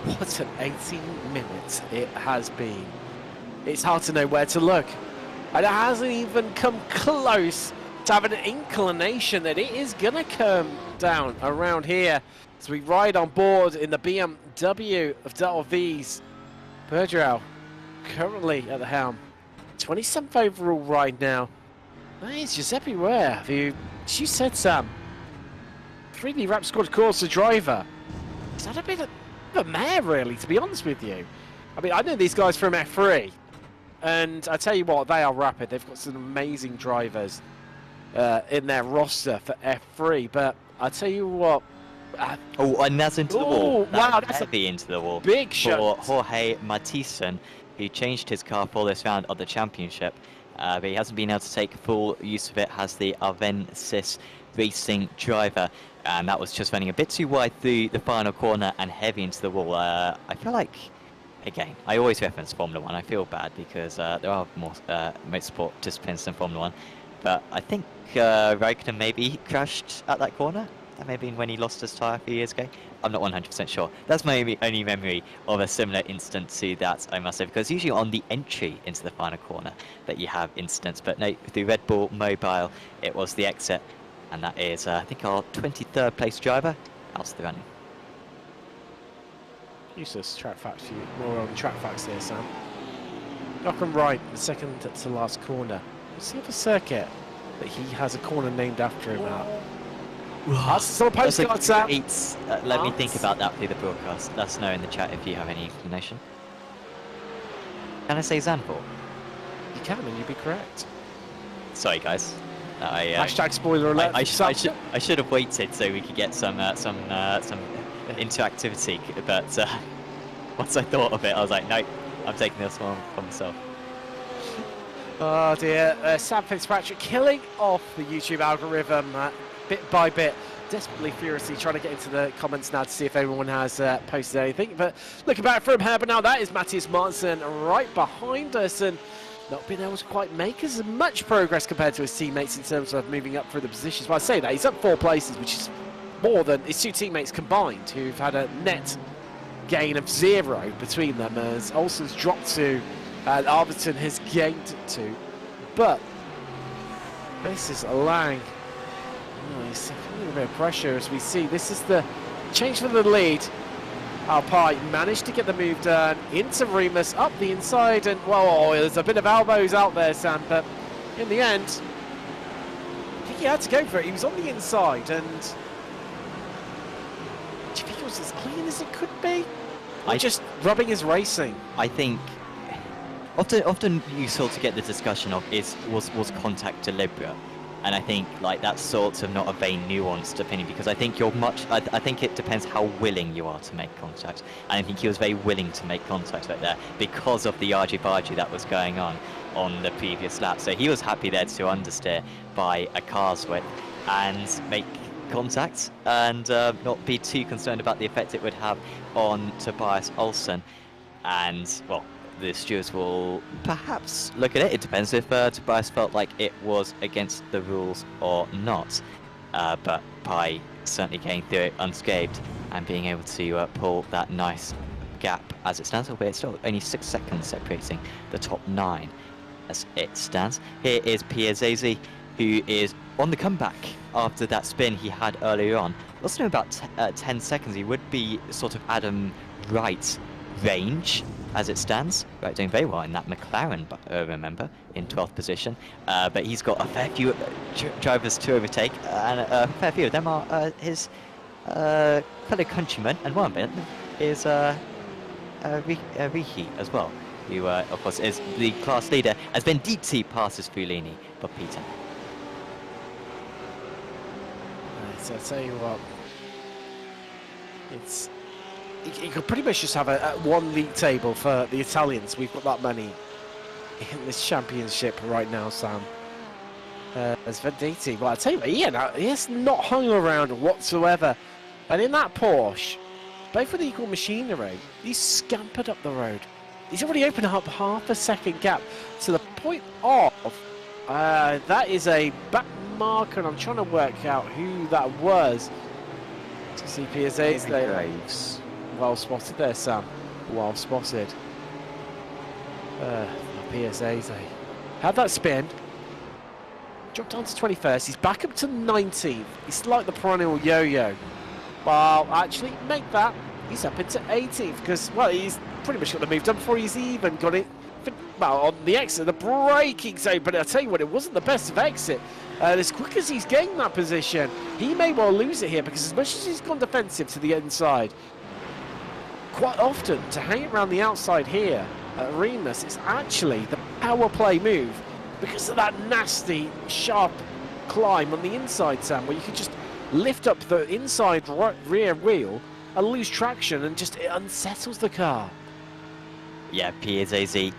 What an 18 minutes it has been. It's hard to know where to look. And it hasn't even come close to having an inclination that it is going to come down around here. As we ride on board in the BMW of V's. Bergerau currently at the helm. 27th overall ride now. That is Giuseppe Ware, who, as you said, Sam, 3D Rap Squad Corsa driver. Is that a bit of a mare, really, to be honest with you? I mean, I know these guys from F3, and I tell you what, they are rapid. They've got some amazing drivers in their roster for F3, but I tell you what. Oh, and that's into the wall. Wow, that's heavy into the wall. Big shot. For Jorge Matison, who changed his car for this round of the championship. But he hasn't been able to take full use of it as the Avensis Racing driver, and that was just running a bit too wide through the final corner and heavy into the wall. I feel like, again, I always reference Formula 1. I feel bad because there are more motorsport disciplines than Formula 1, but I think Raikkonen maybe crashed at that corner. That may have been when he lost his tyre a few years ago. I'm not 100% sure. That's my only memory of a similar incident to that, I must say, because usually on the entry into the final corner that you have incidents, but no, the Red Bull Mobile, it was the exit, and that is, I think, our 23rd place driver out of the running. Useless track facts, more on track facts here, Sam. Knock and right, the second to last corner. Let's see if a circuit that he has a corner named after him out. That's on a postcard, Sam. Let me think about that through the broadcast. Let us know in the chat if you have any inclination. Can I say Zandvoort? You can, and you'd be correct. Sorry, guys. Hashtag spoiler alert. I should have waited so we could get some interactivity, but once I thought of it, I was like, no, I'm taking this one for myself. Oh dear, Sam Fitzpatrick killing off the YouTube algorithm bit by bit, desperately, furiously trying to get into the comments now to see if anyone has posted anything. But looking back from her, but now that is Matthias Martin right behind us and not being able to quite make as much progress compared to his teammates in terms of moving up through the positions. But I say that, he's up 4 places, which is more than his 2 teammates combined, who've had a net gain of 0 between them, as Olsen's dropped 2 and Arvidsson has gained 2. But this is allowing he's a little bit of pressure as we see. This is the change for the lead. Alpine managed to get the move done into Remus up the inside, and well, there's a bit of elbows out there, Sam, but in the end, I think he had to go for it. He was on the inside, and do you think it was as clean as it could be? Or just rubbing his racing? I think often you sort of get the discussion of was contact deliberate. And I think like that's sort of not a very nuanced opinion, because I think I think it depends how willing you are to make contact. And I think he was very willing to make contact right there because of the argy-bargy that was going on the previous lap. So he was happy there to understeer by a car's width and make contact and not be too concerned about the effect it would have on Tobias Olsen. And well, the stewards will perhaps look at it. It depends if Tobias felt like it was against the rules or not. But Pai certainly getting through it unscathed and being able to pull that nice gap as it stands, albeit still only 6 seconds separating the top 9 as it stands. Here is Piazzesi, who is on the comeback after that spin he had earlier on. Also in about 10 seconds, he would be sort of Adam Wright range as it stands. Right, doing very well in that McLaren, remember, in 12th position. But he's got a fair few drivers to overtake, and a fair few of them are his fellow countrymen, and one of them is Rihi as well, who of course is the class leader, as Venditti passes Fulini for Peter. Right, so I'll tell you what, it's you could pretty much just have a one league table for the Italians. We've got that many in this championship right now, Sam. As Venditti, well, I tell you what, he has not hung around whatsoever. And in that Porsche, both with equal machinery, he's scampered up the road. He's already opened up half a second gap to the point of that is a back marker, and I'm trying to work out who that was. To see PSA's there. Well spotted there, Sam. Well spotted. PSA's had that spin. Dropped down to 21st. He's back up to 19th. He's like the perennial yo-yo. Well, actually, make that. He's up into 18th because, well, he's pretty much got the move done before he's even got it. Well, on the exit, the braking zone. But I'll tell you what, it wasn't the best of exit. As quick as he's gained that position, he may well lose it here because as much as he's gone defensive to the inside, quite often to hang it around the outside here at Remus, it's actually the power play move because of that nasty, sharp climb on the inside, Sam, where you can just lift up the inside rear wheel and lose traction and just it unsettles the car. Yeah, PSAZ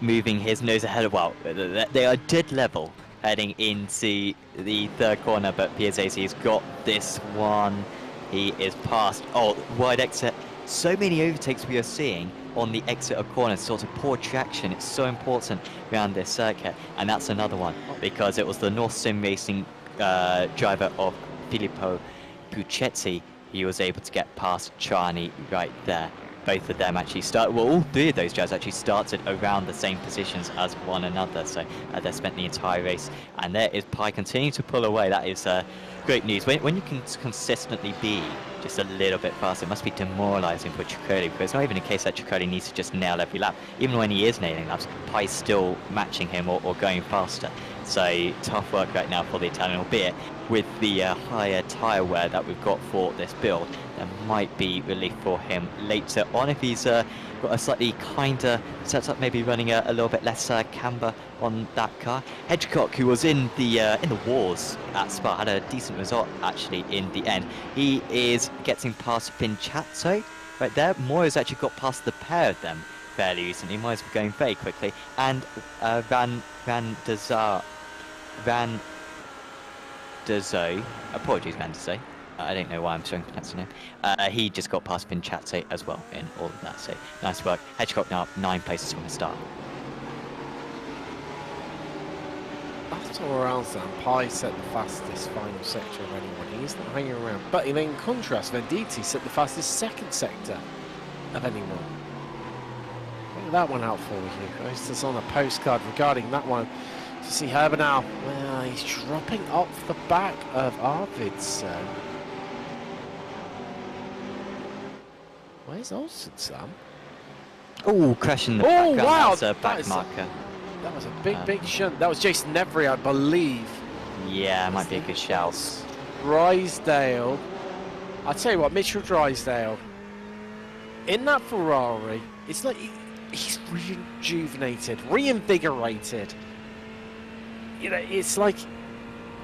moving his nose ahead of, well, they are dead level heading into the third corner, but PSAZ's got this one. He is past, wide exit. So many overtakes we are seeing on the exit of corners, sort of poor traction. It's so important around this circuit, and that's another one because it was the North Sim Racing driver of Filippo Puccetti. He was able to get past Charney right there. Both of them actually all three of those drivers actually started around the same positions as one another, so they spent the entire race. And there is Pi continuing to pull away. That is great news. When you can consistently be just a little bit faster, it must be demoralising for Ciccoli, because it's not even a case that Ciccoli needs to just nail every lap. Even when he is nailing laps, Pi's still matching him or going faster. So tough work right now for the Italian, albeit with the higher tyre wear that we've got for this build, there might be relief for him later on if he's got a slightly kinder setup, maybe running a little bit less camber on that car. Hedgecock, who was in the wars at Spa, had a decent result actually in the end. He is getting past Vincazzo right there. Moira's actually got past the pair of them fairly recently. Moira's going very quickly, and Van der Zoe, apologies Van der Zoe, I don't know why I'm struggling to pronounce the name. He just got past Vincazzo as well in all of that, so nice work. Hedgecock now up 9 places from the start. After around Sam, Pi set the fastest final sector of anyone. He's not hanging around. But in contrast, Venditti set the fastest second sector of anyone. Look that one out for you. It's just on a postcard regarding that one. To see Herbert now. Well, he's dropping off the back of Arvidsson. Where's Olsen, Sam? Oh, crashing the back. Wow! That's a back marker. That was a big shunt. That was Jason Nevery, I believe. Yeah, might be a good shout. Drysdale. I'll tell you what, Mitchell Drysdale. In that Ferrari, it's like he's rejuvenated, reinvigorated. You know, it's like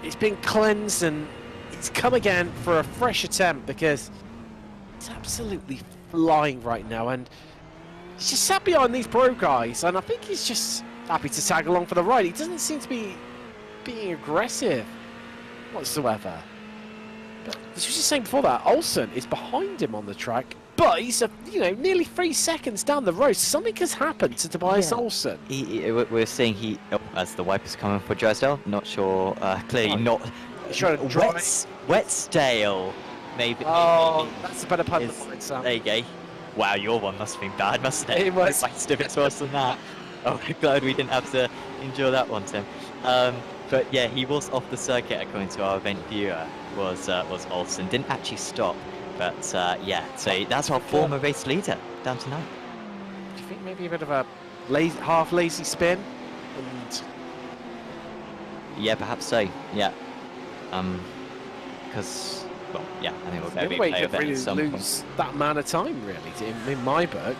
it's been cleansed and he's come again for a fresh attempt because he's absolutely flying right now, and he's just sat behind these pro guys, and I think he's just happy to tag along for the ride. He doesn't seem to be being aggressive whatsoever. But as we were just saying before that, Olsen is behind him on the track, but he's nearly 3 seconds down the road. Something has happened to Tobias Olsen. We're seeing as the wipers coming for Drysdale. Not sure. Clearly not. He's trying to drive. Wetstale. Maybe. Oh, that's a better pun than mine, Sam. There you go. Wow, your one must have been bad, mustn't it? It was. It's a bit worse than that. Oh, I'm glad we didn't have to endure that one, Tim. But yeah, he was off the circuit according to our event viewer. Was Olsen. Didn't actually stop. But yeah, so that's our former race leader, down to 9. Do you think maybe a bit of a half lazy spin? And yeah, perhaps so. Yeah. Because, well, yeah, I think we'll go way play to with it really at some lose point. that amount of time, really, in my book.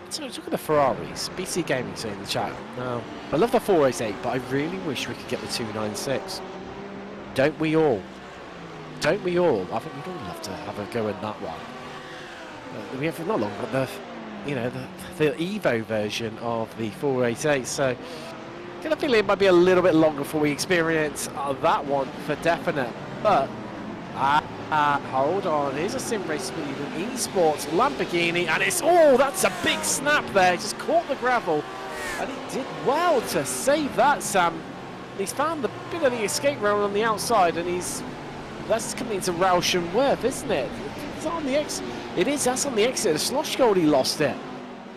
So look at the Ferraris. BC Gaming saying in the chat. No, I love the 488, but I really wish we could get the 296. Don't we all? don't we all? I think we'd all love to have a go in that one. We have not long got the Evo version of the 488, so get a feeling it might be a little bit longer before we experience that one for definite. But hold on, here's a sim race speed in Esports Lamborghini, and it's that's a big snap there. He just caught the gravel, and he did well to save that, Sam. He's found the bit of the escape road on the outside, and that's coming into Roush and Worth, isn't it? It's on the exit. It is. That's on the exit. The Slosh Gold, he lost it.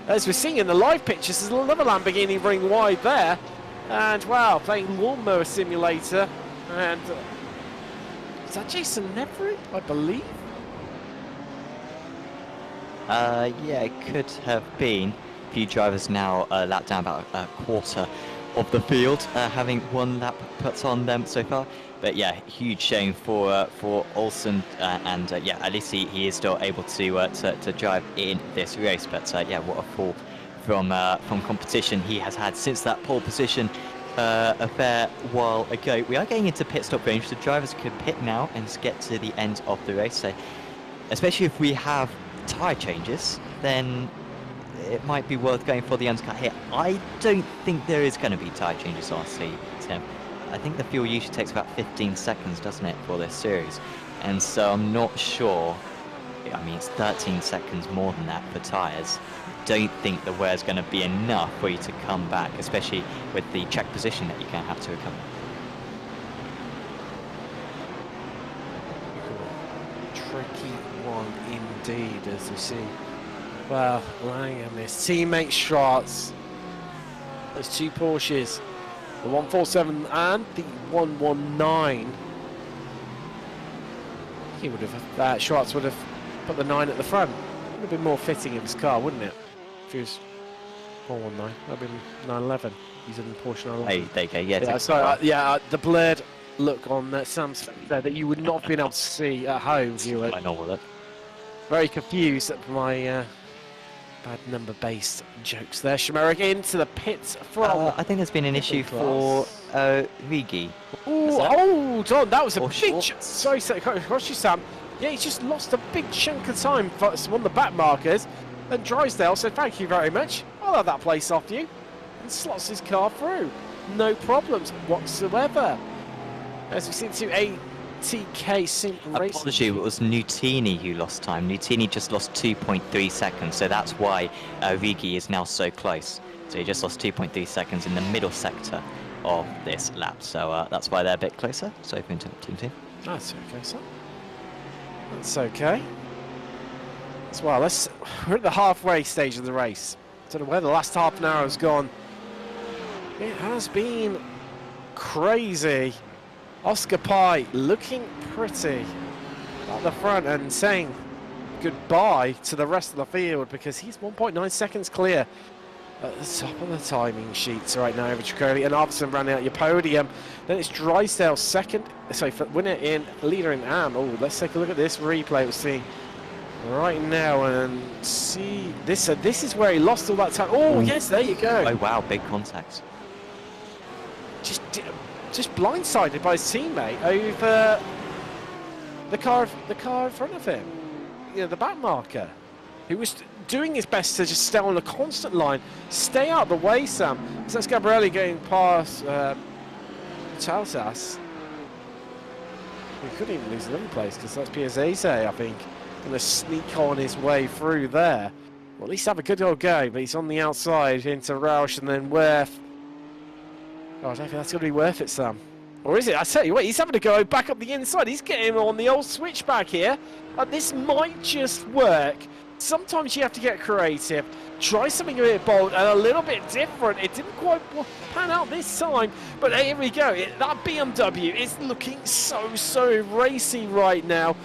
As we're seeing in the live pictures, there's another Lamborghini running wide there, and wow, playing Lawnmower Simulator, and is that Jason Nevery, I believe? Yeah, it could have been. A few drivers now lapped down about a quarter of the field, having one lap put on them so far. But yeah, huge shame for Olsen, and yeah, at least he is still able to drive in this race. But yeah, what a fall from competition he has had since that pole position a fair while ago. We are getting into pit stop range. The drivers could pit now and get to the end of the race. So, especially if we have tyre changes, then it might be worth going for the undercut here. I don't think there is going to be tyre changes, honestly, Tim. I think the fuel usually takes about 15 seconds, doesn't it, for this series? And so I'm not sure. I mean, it's 13 seconds more than that for tyres. Don't think the wear's going to be enough for you to come back, especially with the check position that you're going to have to recover. Tricky one indeed, as you see. Well, Lang and his teammate Schwartz. Those two Porsches, the 147 and the 119. He would have, Schwartz would have put the 9 at the front. Would have been more fitting in his car, wouldn't it? If he was 419, that would have been 911. He's in Porsche 911. Hey, there you go. Yeah, sorry, the blurred look on Sam's face there that you would not have been able to see at home. You were very confused at my bad number-based jokes there. Shimeric into the pits from... I think there's been an issue for Rigi. Oh, Don, that was a big... Sorry, across you, Sam. Yeah, he's just lost a big chunk of time for one of the back markers. And Drysdale said, thank you very much. I'll have that place off you. And slots his car through. No problems whatsoever. As we see to ATK Sync Racing. Apology, it was Nutini who lost time. Nutini just lost 2.3 seconds, so that's why Rigi is now so close. So he just lost 2.3 seconds in the middle sector of this lap. So that's why they're a bit closer. So open to Team. That's okay, sir. That's okay. As well, we're at the halfway stage of the race. I don't know where the last half an hour has gone. It has been crazy. Oscar Pye looking pretty at the front and saying goodbye to the rest of the field because he's 1.9 seconds clear at the top of the timing sheets right now over Tricoli, and Arvidsson running out your podium. Then it's Drysdale second, sorry, leader in AM. Oh, let's take a look at this replay. We'll see right now and see this. This is where he lost all that time. Oh, yes, there you go. Oh wow, big contacts. Just blindsided by his teammate over the car in front of him. You know, the back marker, who was doing his best to just stay on a constant line, stay out of the way, Sam. So that's Gabrielli going past Chalsas. He couldn't even lose another place because that's Piazzese, I think, going to sneak on his way through there. Well, at least have a good old go, but he's on the outside into Roush and then Worth. Oh, I don't think that's going to be worth it, Sam. Or is it? I tell you what, he's having to go back up the inside. He's getting on the old switchback here. This might just work. Sometimes you have to get creative. Try something a bit bold and a little bit different. It didn't quite pan out this time. But here we go. That BMW is looking so racy right now.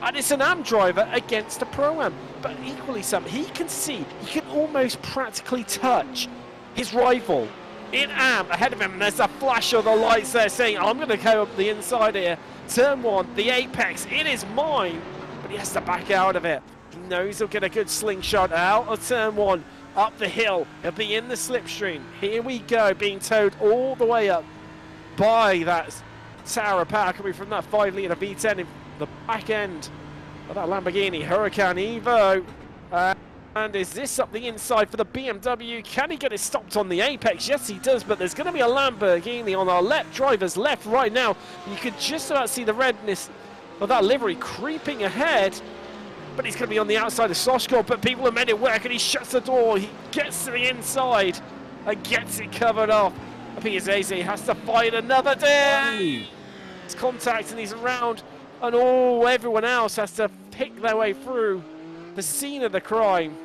And it's an AM driver against a Pro-Am. But equally, Sam, he can see, he can almost practically touch his rival in AM ahead of him, and there's a flash of the lights there saying, I'm going to go up the inside here. Turn 1, the apex, it is mine, but he has to back out of it. He knows he'll get a good slingshot out of turn 1, up the hill. He'll be in the slipstream. Here we go, being towed all the way up by that tower of power coming from that 5-litre V10 in the back end of that Lamborghini Huracan Evo. And is this up the inside for the BMW? Can he get it stopped on the apex? Yes, he does, but there's going to be a Lamborghini on our left, driver's left right now. You could just about see the redness of that livery creeping ahead, but he's going to be on the outside of Soshko, but people have made it work, and he shuts the door. He gets to the inside and gets it covered off. I think Zaze has to fight another day. It's contact, and he's around, and everyone else has to pick their way through the scene of the crime.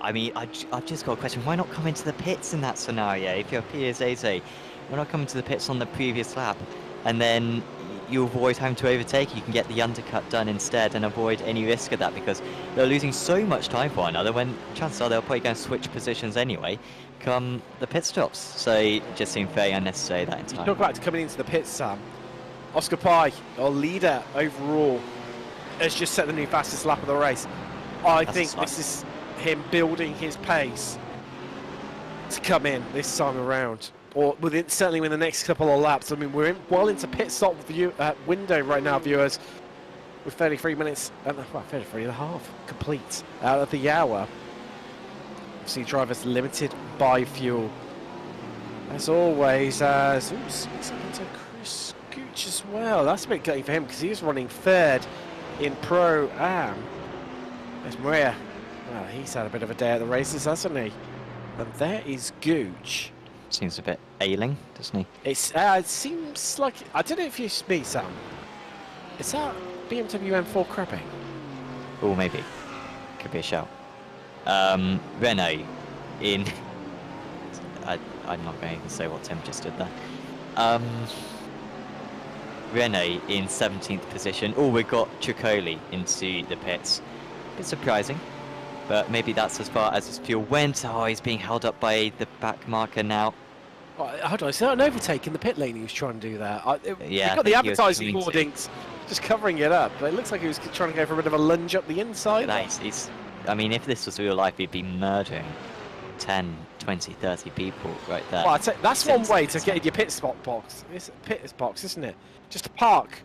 I mean, I've just got a question. Why not come into the pits in that scenario? If you're PSAZ, why not come into the pits on the previous lap? And then you avoid having to overtake. You can get the undercut done instead and avoid any risk of that, because they're losing so much time for one another when chances are they'll probably go and switch positions anyway come the pit stops. So it just seemed very unnecessary that entire. Talk about coming into the pits, Sam. Oscar Pye, our leader overall, has just set the new fastest lap of the race. I think this is him building his pace to come in this time around, or certainly in the next couple of laps. I mean, we're well into pit stop window right now, viewers, with 33 minutes, 33 and a half complete out of the hour. See drivers limited by fuel, as always. As into Chris Gooch as well. That's a bit gutty for him because he was running third in Pro-Am. There's Maria. Well, he's had a bit of a day at the races, hasn't he? And there is Gooch. Seems a bit ailing, doesn't he? It seems like, I don't know if you me, Sam. Is that BMW M4 crapping? Oh, maybe. Could be a shout. Renault in... I'm not going to say what Tim just did there. Renault in 17th position. Oh, we got Triccoli into the pits. A bit surprising, but maybe that's as far as his fuel went. Oh, he's being held up by the back marker now. Hold on, is that an overtake in the pit lane he was trying to do there? Yeah, we got the advertising boardings just covering it up, but it looks like he was trying to go for a bit of a lunge up the inside. Nice. I mean, if this was real life, he'd be murdering 10, 20, 30 people right there. Well, that's one way to get in your pit box. It's a pit box, isn't it? Just to park.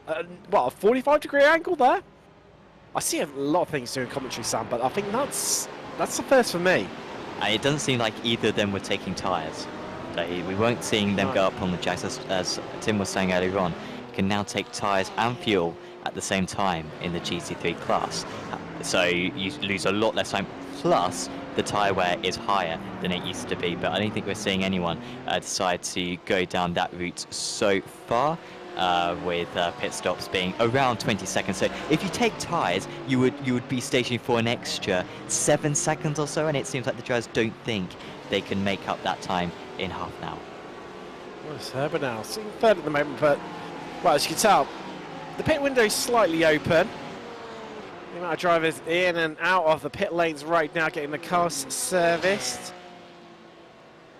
A 45-degree angle there? I see a lot of things doing commentary, Sam, but I think that's the first for me. It doesn't seem like either of them were taking tyres. We weren't seeing them go up on the jacks, as Tim was saying earlier on. You can now take tyres and fuel at the same time in the GT3 class. So you lose a lot less time, plus the tyre wear is higher than it used to be. But I don't think we're seeing anyone decide to go down that route so far, with pit stops being around 20 seconds. So if you take tyres, you would be stationing for an extra 7 seconds or so, and it seems like the drivers don't think they can make up that time in half an hour. Well, it's Herbert now, sitting third at the moment, but well, as you can tell, the pit window is slightly open. The amount of drivers in and out of the pit lanes right now, getting the cars serviced.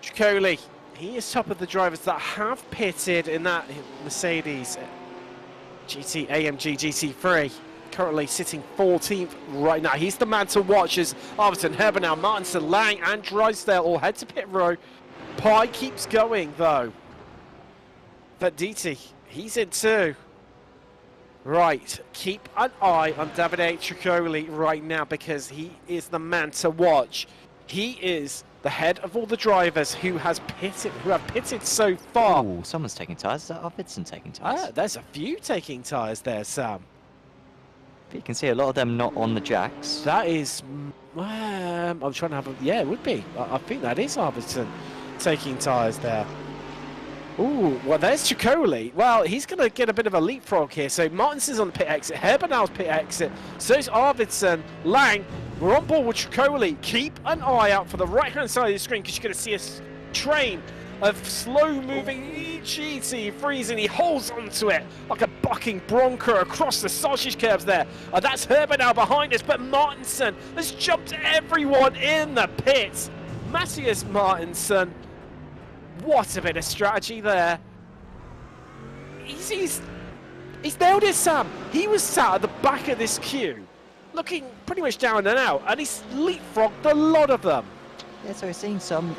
Triccoli, he is top of the drivers that have pitted in that Mercedes AMG GT3. Currently sitting 14th right now. He's the man to watch as Arvidsson, Herbenau, Martinson, Lang and Drysdale all head to pit row. Pye keeps going though. Venditti, he's in too. Right, keep an eye on Davide Triccoli right now because he is the man to watch. He is the head of all the drivers who have pitted so far. Oh, someone's taking tyres. Is that Arvidsson taking tyres? There's a few taking tyres there, Sam. But you can see a lot of them not on the jacks. That is... I'm trying to have a... Yeah, it would be. I think that is Arvidsson taking tyres there. Ooh, well, there's Triccoli. Well, he's going to get a bit of a leapfrog here. So Martinson's on the pit exit. Herbenau's pit exit. So's Arvidsson. Lang, we're on board with Triccoli. Keep an eye out for the right-hand side of the screen because you're going to see a train of slow-moving GT3s, and he holds onto it like a bucking bronco across the sausage curves there. That's Herbenau behind us, but Martinson has jumped everyone in the pits. Matthias Martinson. What a bit of strategy there. He's nailed it, Sam. He was sat at the back of this queue, looking pretty much down and out, and he's leapfrogged a lot of them. Yeah, so we're seeing some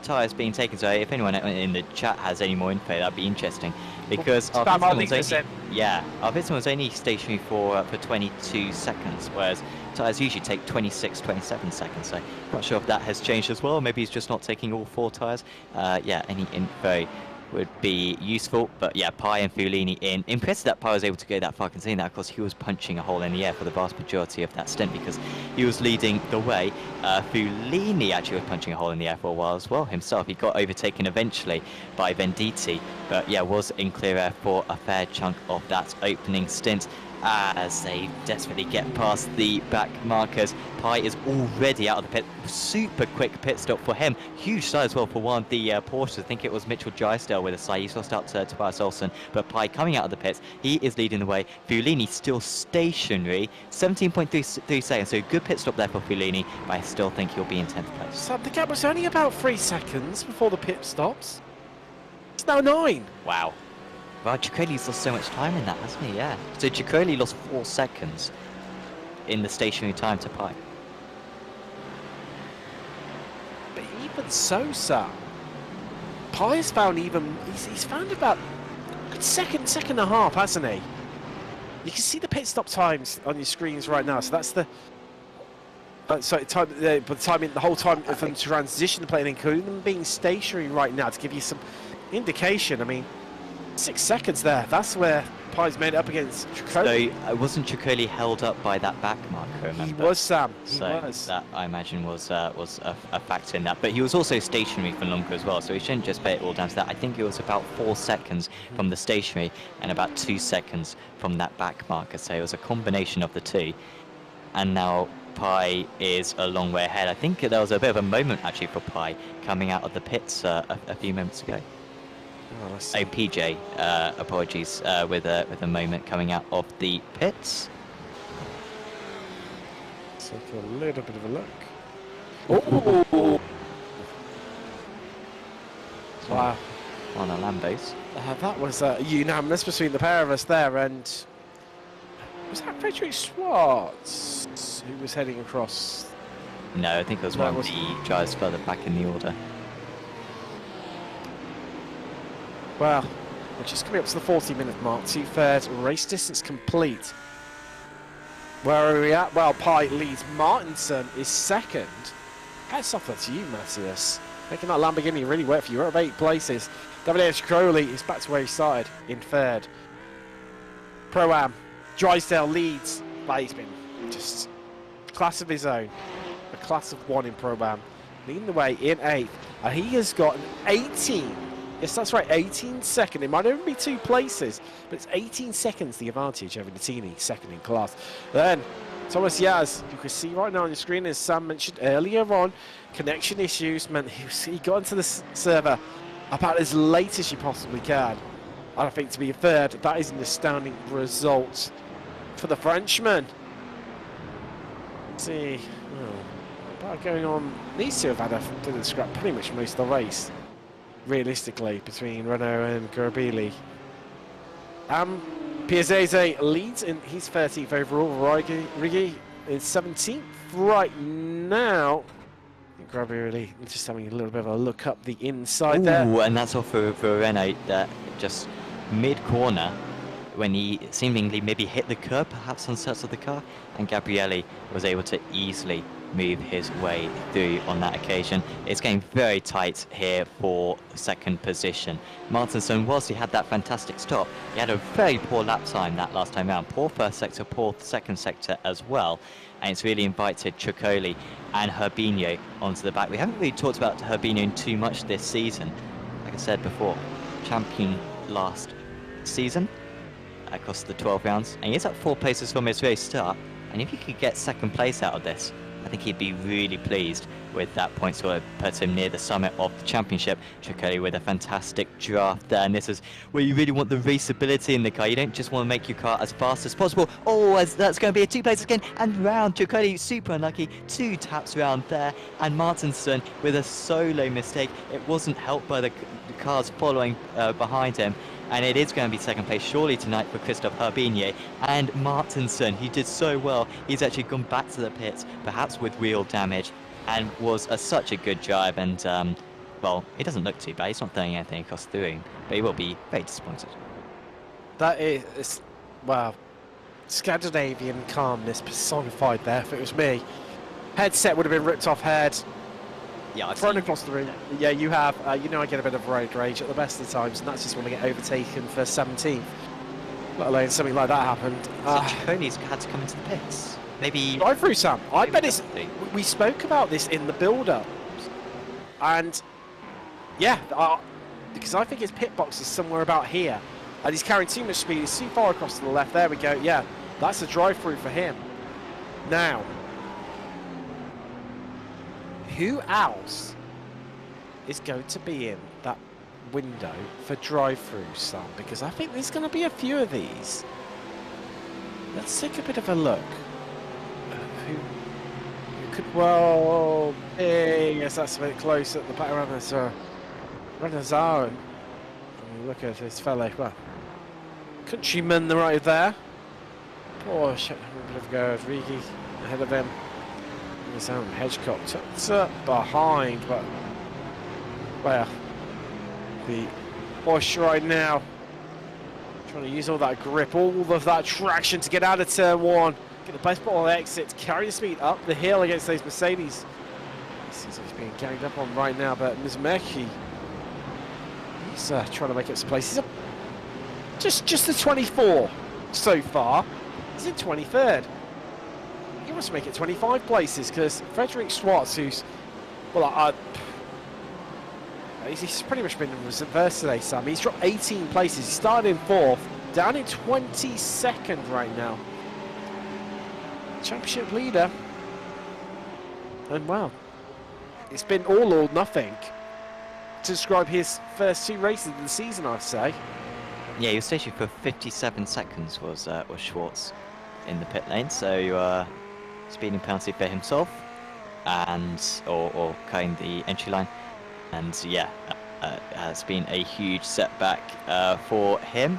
tyres being taken. So if anyone in the chat has any more info, that'd be interesting. Because Well, our Spam piston was Ollie only, our piston was only stationary for 22 seconds, whereas tyres usually take 26, 27 seconds. So not sure if that has changed as well. Maybe he's just not taking all 4 tyres. Any info would be useful, but yeah, Pi and Fulini in. Impressive that Pi was able to go that far, considering that, of course, he was punching a hole in the air for the vast majority of that stint because he was leading the way. Fulini actually was punching a hole in the air for a while as well himself. He got overtaken eventually by Venditti, but yeah, was in clear air for a fair chunk of that opening stint. As they desperately get past the back markers, Pi is already out of the pit. Super quick pit stop for him. Huge side as well for one of the Porsches. I think it was Mitchell Drysdale with a side. He lost out to Tobias Olsen, but Pi coming out of the pits, he is leading the way. Fulini still stationary, 17.3 seconds. So good pit stop there for Fulini, but I still think he'll be in 10th place. So the gap was only about 3 seconds before the pit stops. It's now 9. Wow. Well, Ciccoli's lost so much time in that, hasn't he? Yeah. So Ciccoli lost 4 seconds in the stationary time to Pi. But even so, Sam, Pi has found he's found about a second and a half, hasn't he? You can see the pit stop times on your screens right now. So that's the the whole time from transition to play, including them being stationary right now, to give you some indication. I mean, 6 seconds there. That's where Pi's made it up against Ciccoli. So wasn't Ciccoli held up by that back marker? Remember? He was, Sam. He so was. That I imagine was a factor in that. But he was also stationary for longer as well, so we shouldn't just pay it all down to that. I think it was about 4 seconds from the stationary and about 2 seconds from that back marker. So it was a combination of the two. And now Pi is a long way ahead. I think there was a bit of a moment actually for Pi coming out of the pits a few moments ago. Oh, PJ, apologies, with a moment coming out of the pits. Let's take a little bit of a look. Oh! Wow. On the Lambos. That was unanimous between the pair of us there, and was that Frederick Schwartz who was heading across? No, I think it was one of the guys further back in the order. Well, we're just coming up to the 40-minute mark. 2/3 race distance complete. Where are we at? Well, Pi leads. Martinson is second. Hats off to you, Matthias. Making that Lamborghini really work for you. We're up 8 places. David Crowley is back to where he started in 3rd. Pro-Am. Drysdale leads. But he's been just a class of his own. A class of 1 in Pro-Am. Leading the way in 8th. And he has got an 18. Yes, that's right, 18 second. It might only be 2 places, but it's 18 seconds the advantage over Nitini, second in class. Then, Thomas Yaz, you can see right now on your screen, as Sam mentioned earlier on, connection issues meant he got into the server about as late as you possibly can. And I think to be 3rd, that is an astounding result for the Frenchman. Let's see, about going on, these two have had a bit of scrap pretty much most of the race. Realistically, between Renault and Garbili. Piazzese leads in his 13th overall. Riggi is 17th right now. Garbili just having a little bit of a look up the inside there. And that's all for Renault, that just mid-corner when he seemingly maybe hit the curb, perhaps on sets of the car, and Gabrielli was able to easily move his way through on that occasion. It's getting very tight here for 2nd position. Martinson, whilst he had that fantastic stop, he had a very poor lap time that last time round. Poor 1st sector, poor 2nd sector as well. And it's really invited Ciccoli and Herbinho onto the back. We haven't really talked about Herbinho too much this season. Like I said before, champion last season across the 12 rounds. And he's up 4 places from his very start. And if he could get 2nd place out of this, I think he'd be really pleased with that point, sort of puts him near the summit of the championship. Ciccoli with a fantastic draft there, and this is where you really want the raceability in the car. You don't just want to make your car as fast as possible. Oh, that's going to be a 2 places again, and round. Ciccoli super unlucky, 2 taps round there, and Martinson with a solo mistake. It wasn't helped by the cars following behind him. And it is going to be 2nd place surely tonight for Christophe Herbinho. And Martinson, he did so well. He's actually gone back to the pits, perhaps with wheel damage, and was such a good drive. And well, he doesn't look too bad. He's not throwing anything across the room, but he will be very disappointed. That is, well, Scandinavian calmness personified there. If it was me, headset would have been ripped off head, Yeah, I've thrown seen, across the room. Yeah, you have. You know I get a bit of road rage at the best of times, and that's just when I get overtaken for 17th. Let alone something like that happened. Tony's had to come into the pits. Maybe Drive through, Sam. I bet it's. definitely. We spoke about this in the build-up, and yeah, because I think his pit box is somewhere about here, and he's carrying too much speed. He's too far across to the left. There we go. Yeah, that's a drive-through for him. Now, who else is going to be in that window for drive-through, Sam? Because I think there's going to be a few of these. Let's take a bit of a look. Who could well be? Yes, that's a bit close at the back around this. Renazar. Look at this fella. Well, countryman right there. Poor shit. A bit of go. Rigi ahead of him. His own Hedgecock tucked up behind, but well, the Bosch right now trying to use all that grip, all of that traction to get out of turn one, get the best ball exit, carry the speed up the hill against those Mercedes. Seems like he's being ganged up on right now, but Mizmeki, he's trying to make up some places. Just the 24 so far. He's in 23rd. He wants to make it 25 places because Frederick Schwartz, who's well, he's pretty much been in reverse today, Sam. He's dropped 18 places. He started in 4th, down in 22nd right now. Championship leader. And well, it's been all or nothing to describe his first 2 races of the season, I'd say. Yeah, he was stationed for 57 seconds was Schwartz in the pit lane, so speeding penalty for himself, and or cutting the entry line, and yeah, has been a huge setback for him.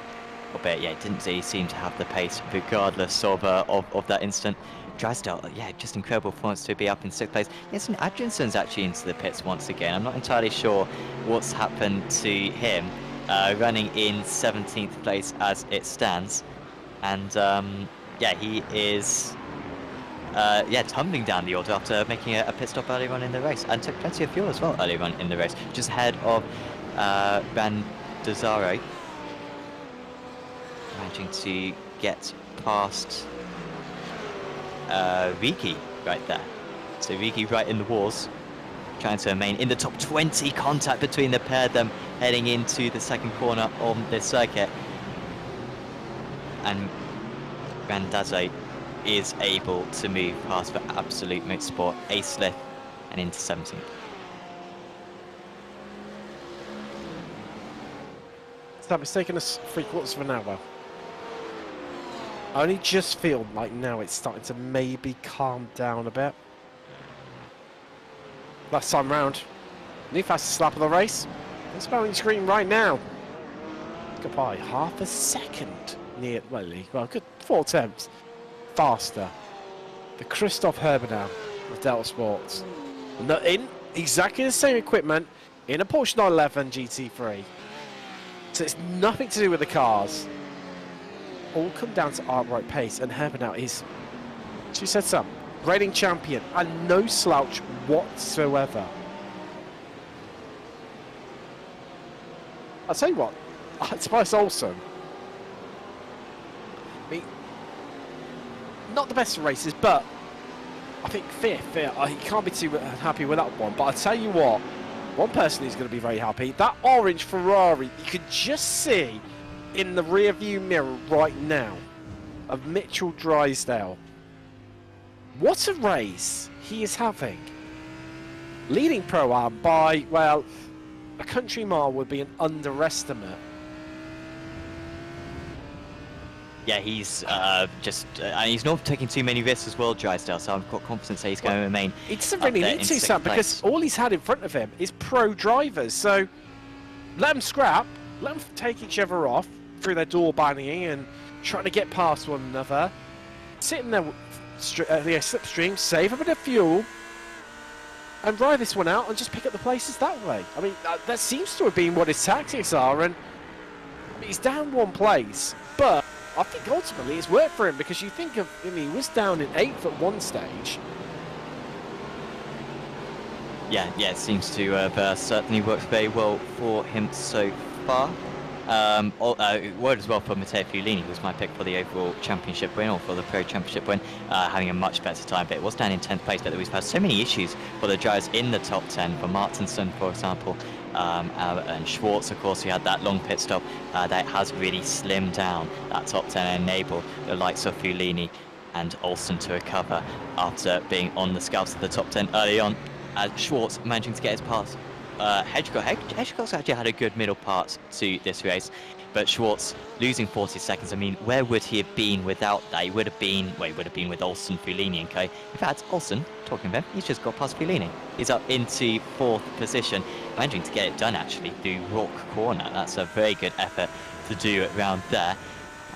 But yeah, didn't he seem to have the pace regardless of that incident. Drysdale, yeah, just incredible performance to be up in 6th place. Yes, and Adrianson's actually into the pits once again. I'm not entirely sure what's happened to him, running in 17th place as it stands, and yeah, he is tumbling down the order after making a pit stop earlier on in the race, and took plenty of fuel as well earlier on in the race, just ahead of Van Desaro, managing to get past Riki right there. So Riki right in the walls, trying to remain in the top 20, contact between the pair of them heading into the second corner on this circuit, and Randazzo is able to move past for Absolute Motorsport, Acelith, and into 17th. So it's taken us 3/4 of an hour. I only just feel like now it's starting to maybe calm down a bit. Last time round, new fastest lap of the race. It's on the screen right now. Goodbye, half a second near, well, good 4 attempts faster. The Christoph Herbenau of Delta Sports. In exactly the same equipment in a Porsche 911 GT3. So it's nothing to do with the cars. All come down to outright pace, and Herbenau is, she said some, reigning champion and no slouch whatsoever. I'll tell you what, Tobias Olsen, I mean, not the best of races, but I think 5th, he can't be too happy with that one. But I'll tell you what, one person who's going to be very happy, that orange Ferrari, you can just see in the rear view mirror right now of Mitchell Drysdale. What a race he is having. Leading Pro-Am by, well, a country mile would be an underestimate. Yeah, he's he's not taking too many risks as well, Drysdale, so I've got confidence that he's going to remain. He doesn't really need to, Sam, because all he's had in front of him is pro drivers. So let them scrap, let them take each other off through their door banging and trying to get past one another. Sit in their slipstream, save a bit of fuel, and ride this one out and just pick up the places that way. I mean, that seems to have been what his tactics are, and he's down one place, but I think ultimately it's worked for him, because you think of him, he was down in 8th at one stage. Yeah, it seems to have certainly worked very well for him so far. Word as well for Matteo Fulini, who was my pick for the overall championship win, or for the pro championship win, having a much better time, but it was down in 10th place. But we've had so many issues for the drivers in the top 10, for Martinsson, for example, and Schwartz, of course, who had that long pit stop, that has really slimmed down that top 10 and enabled the likes of Fulini and Olsen to recover after being on the scouts of the top 10 early on. Schwartz managing to get his pass. Hedgecock's actually had a good middle part to this race, but Schwartz losing 40 seconds. I mean, where would he have been without that? He would have been, well, he would have been with Olsen, Fulini and Co. In fact, Olsen, talking about him, he's just got past Fulini. He's up into 4th position, managing to get it done actually through Rock Corner. That's a very good effort to do around there.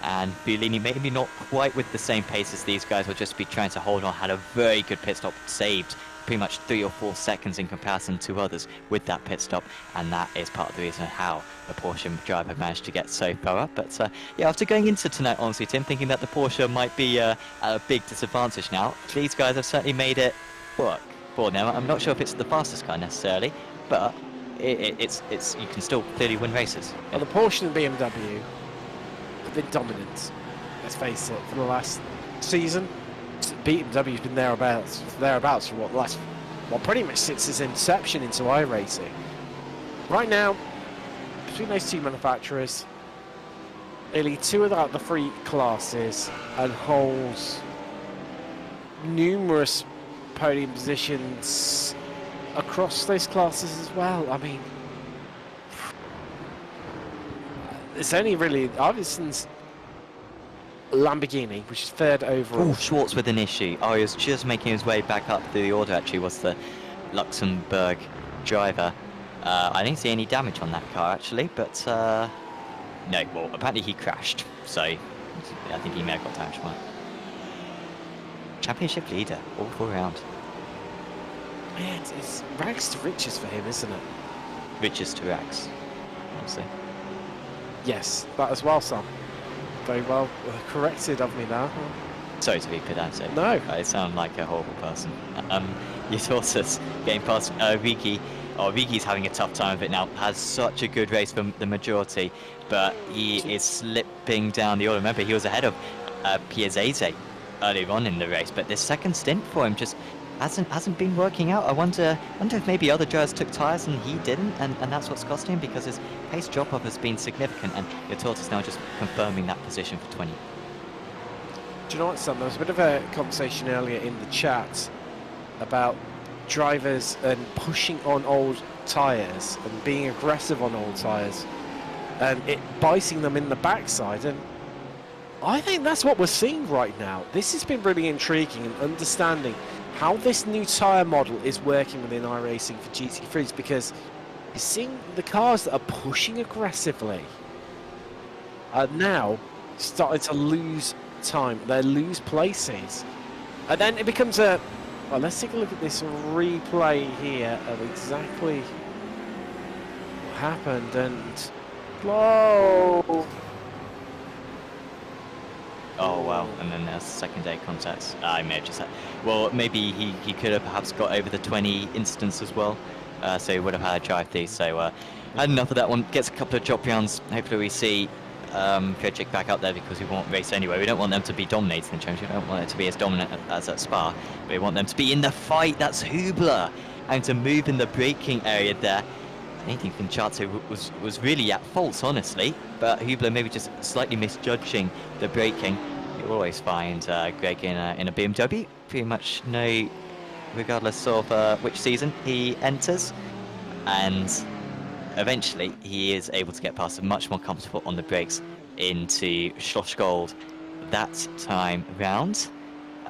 And Fulini maybe not quite with the same pace as these guys, will just be trying to hold on. Had a very good pit stop, saved pretty much 3 or 4 seconds in comparison to others with that pit stop, and that is part of the reason how the Porsche driver managed to get so far up. But yeah, after going into tonight, honestly, Tim, thinking that the Porsche might be at a big disadvantage now, these guys have certainly made it work for them. I'm not sure if it's the fastest car necessarily, but it's you can still clearly win races. Well, the Porsche and BMW have been dominant, let's face it, for the last season. BMW's been thereabouts for what pretty much since its inception into iRacing. Right now, between those two manufacturers, nearly 2 of the 3 classes, and holds numerous podium positions across those classes as well. I mean, it's only really Arvison's Lamborghini, which is 3rd overall. Oh, Schwartz with an issue. Oh, he was just making his way back up through the order, actually, was the Luxembourg driver. I didn't see any damage on that car, actually, but no, well, apparently he crashed, so I think he may have got damaged by it. Championship leader, all 4 round. Yeah, it's rags to riches for him, isn't it? Riches to rags, honestly. Yes, that as well, Sam. Very well corrected of me now. Sorry to be pedantic. No. I sound like a horrible person. Yotosa's getting past Riki. Oh, Riki's having a tough time of it now. Has such a good race from the majority, but he is slipping down the order. Remember, he was ahead of Piazzese earlier on in the race, but this second stint for him just hasn't been working out. I wonder if maybe other drivers took tyres and he didn't, and that's what's cost him, because his pace drop-off has been significant, and Yotosa's now just confirming that position for 20. Do you know what, Sam? There was a bit of a conversation earlier in the chat about drivers and pushing on old tyres and being aggressive on old tyres and it biting them in the backside, and I think that's what we're seeing right now. This has been really intriguing, and understanding how this new tyre model is working within iRacing for GT3s, because you're seeing the cars that are pushing aggressively are now starting to lose time, they lose places, and then it becomes a, well, let's take a look at this replay here of exactly what happened, and whoa! Oh wow, and then there's secondary contact. I may have just had, well, maybe he could have perhaps got over the 20 instance as well, so he would have had a drive through. So had enough of that one. Gets a couple of drop rounds. Hopefully we see Kojic back up there, because we won't race anyway. We don't want them to be dominating the championship. We don't want it to be as dominant as at Spa. We want them to be in the fight. That's Hubler having to move in the braking area there. Anything from Chato was really at fault, honestly, but Hubler maybe just slightly misjudging the braking. You'll always find Greg in a BMW, pretty much no, regardless of which season he enters, and eventually he is able to get past, much more comfortable on the brakes into Schlossgold that time round.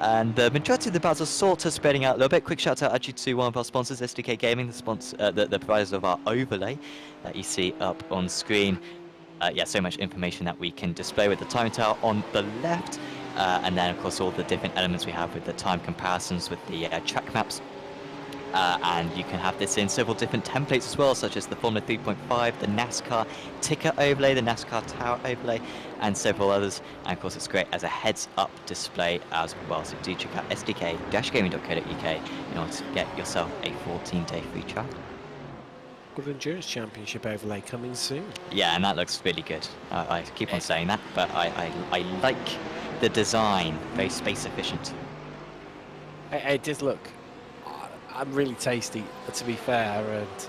And the majority of the battles are sort of spreading out a little bit. Quick shout out actually to one of our sponsors, SDK Gaming, the sponsor, the providers of our overlay that you see up on screen. Yeah, so much information that we can display with the time tower on the left, and then of course all the different elements we have with the time comparisons, with the track maps and you can have this in several different templates as well, such as the Formula 3.5, the NASCAR ticker overlay, the NASCAR tower overlay, and several others. And of course it's great as a heads-up display as well, so do check out sdk-gaming.co.uk in order to get yourself a 14-day free trial. Good Endurance Championship overlay coming soon. Yeah, and that looks really good. I keep on saying that, but I like the design, very space efficient. It does look I'm really tasty, to be fair. And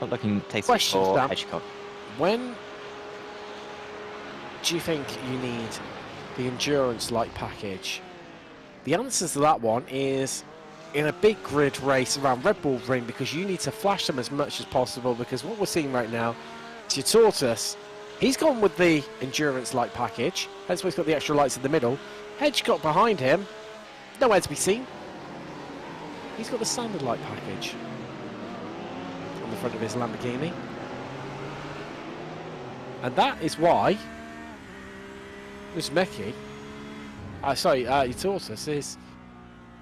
Not looking tasty Question, for Sam. Hedgecock. when do you think you need the Endurance Light package? The answer to that one is in a big grid race around Red Bull Ring, because you need to flash them as much as possible, because what we're seeing right now is your Tortoise, he's gone with the Endurance Light package, that's why he's got the extra lights in the middle. Hedgecock behind him, nowhere to be seen. He's got the standard light package on the front of his Lamborghini. And that is why Miss Meki, your Tortoise is,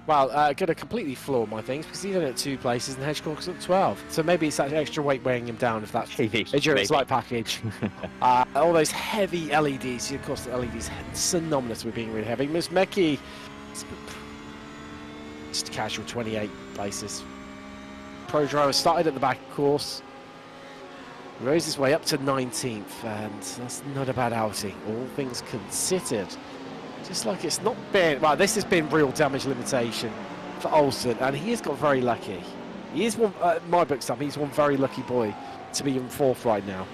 well, going to completely floor my things, because he's in at 2 places and Hedgecock's at 12. So maybe it's that extra weight weighing him down, if that's Endurance Light package. All those heavy LEDs, of course the LEDs synonymous with being really heavy. Miss Meki, just a casual 28 places. Pro driver started at the back, of course. Rose his way up to 19th, and that's not a bad outing, all things considered. Just like it's not been, well, this has been real damage limitation for Olsen, and he has got very lucky. He is one, my book stuff, he's one very lucky boy to be in 4th right now.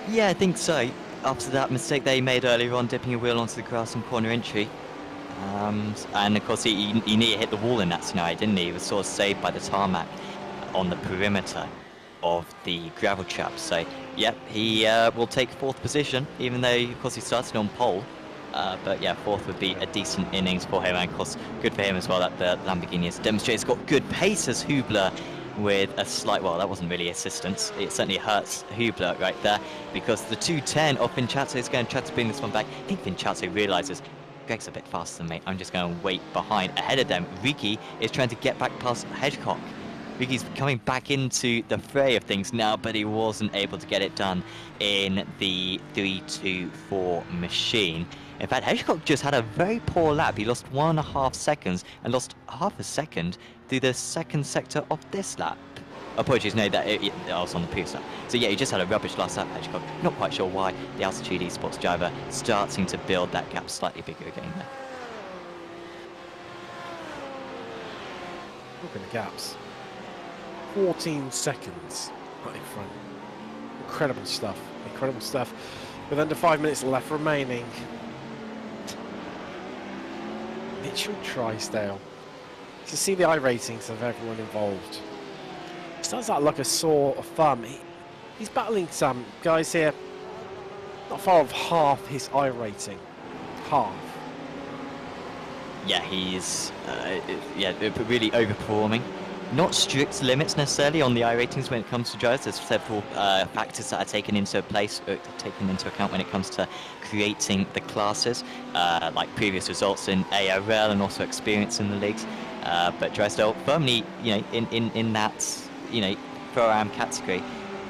Yeah, I think so. After that mistake they made earlier on, dipping a wheel onto the grass and corner entry. And of course he nearly hit the wall in that scenario, didn't he? He was sort of saved by the tarmac on the perimeter of the gravel trap. So, yep, he will take 4th position, even though, of course, he started on pole. But yeah, 4th would be a decent innings for him, and of course, good for him as well that the Lamborghini has demonstrated it's got good pace as Hubler with a slight, well, that wasn't really assistance. It certainly hurts Hubler right there, because the 210 of Vincazzo is going to try to bring this one back. I think Vincazzo realises Greg's a bit faster than me. I'm just going to wait behind. Ahead of them, Ricky is trying to get back past Hedgecock. Ricky's coming back into the fray of things now, but he wasn't able to get it done in the 3-2-4 machine. In fact, Hedgecock just had a very poor lap. He lost 1.5 seconds and lost half a second through the 2nd sector of this lap. Apologies, no, that was on the previous lap. So yeah, he just had a rubbish last lap, Hedgecock. Not quite sure why. The Altitude Esports driver starting to build that gap slightly bigger again there. Look at the gaps. 14 seconds right in front. Incredible stuff. Incredible stuff. With under 5 minutes left remaining. Mitchell Trisdale. To see the iRatings of everyone involved. Sounds like a sore thumb. He's battling some guys here not far off half his iRating. Half. Yeah, he's really overperforming. Not strict limits necessarily on the iRatings when it comes to drivers. There's several factors that are taken into account when it comes to creating the classes, like previous results in ARL and also experience in the leagues. But Drysdale firmly, in that, pro-am category,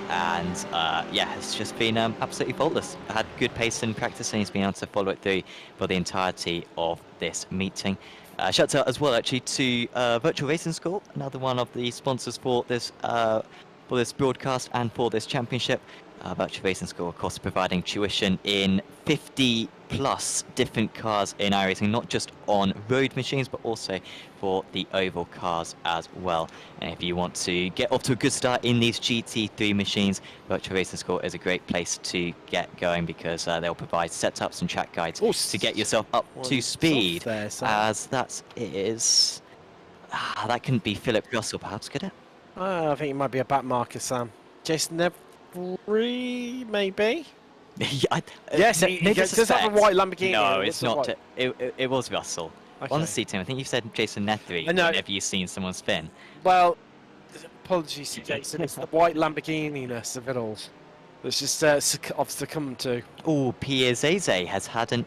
and has just been absolutely faultless. Had good pace in practice, and he's been able to follow it through for the entirety of this meeting. Shout out as well actually to Virtual Racing School, another one of the sponsors for this broadcast and for this championship. Virtual Racing School, of course, providing tuition in 50 plus different cars in iRacing, not just on road machines, but also for the oval cars as well. And if you want to get off to a good start in these GT3 machines, Virtual Racing School is a great place to get going, because they'll provide setups and track guides to get yourself up to speed. As that is... that couldn't be Philip Russell, perhaps, could it? I think it might be a back marker, Sam. Jason Nevry, maybe? Yes, he does have a white Lamborghini. No, it's not. It was Russell. Okay. Honestly, Tim, I think you've said Jason Nethry whenever you've seen someone spin. Well, apologies to Jason. It's the white Lamborghini-ness of it all that's just I've succumbed to. Oh, Pierre Zeze has had an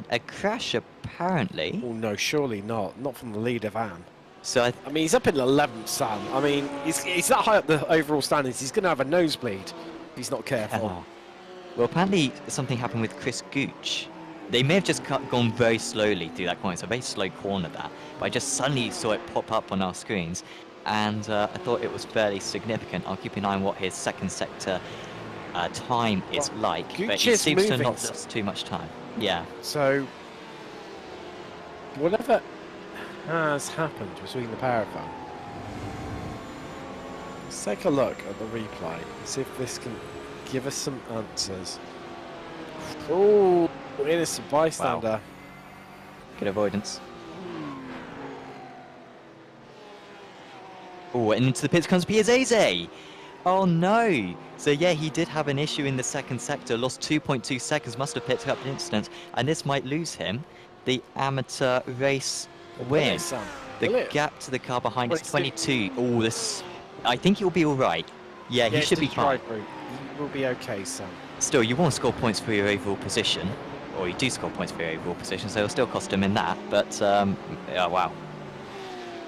a crash apparently. Oh no, surely not. Not from the leader van. So I mean, he's up in 11th, Sam. I mean, he's that high up the overall standings. He's going to have a nosebleed if he's not careful. Well, apparently something happened with Chris Gooch. They may have just gone very slowly through that corner. It's a very slow corner that. But I just suddenly saw it pop up on our screens, and I thought it was fairly significant. I'll keep an eye on what his second sector time is like. Gooch but he is seems to moving. not lost too much time. Yeah. So, whatever has happened between the pair of them, let's take a look at the replay, see if this can give us some answers. Oh, innocent bystander. Wow. Good avoidance. Oh, and into the pits comes Piazzese. Oh no! So yeah, he did have an issue in the second sector, lost 2.2 seconds, must have picked up an incident, and this might lose him the amateur race win. The gap to the car behind is 22. Oh, this... I think he'll be alright. Yeah, he should be fine. He will be okay, Sam. Still, you want to score points for your overall position, or you do score points for your overall position, so it'll still cost him in that, but, oh wow.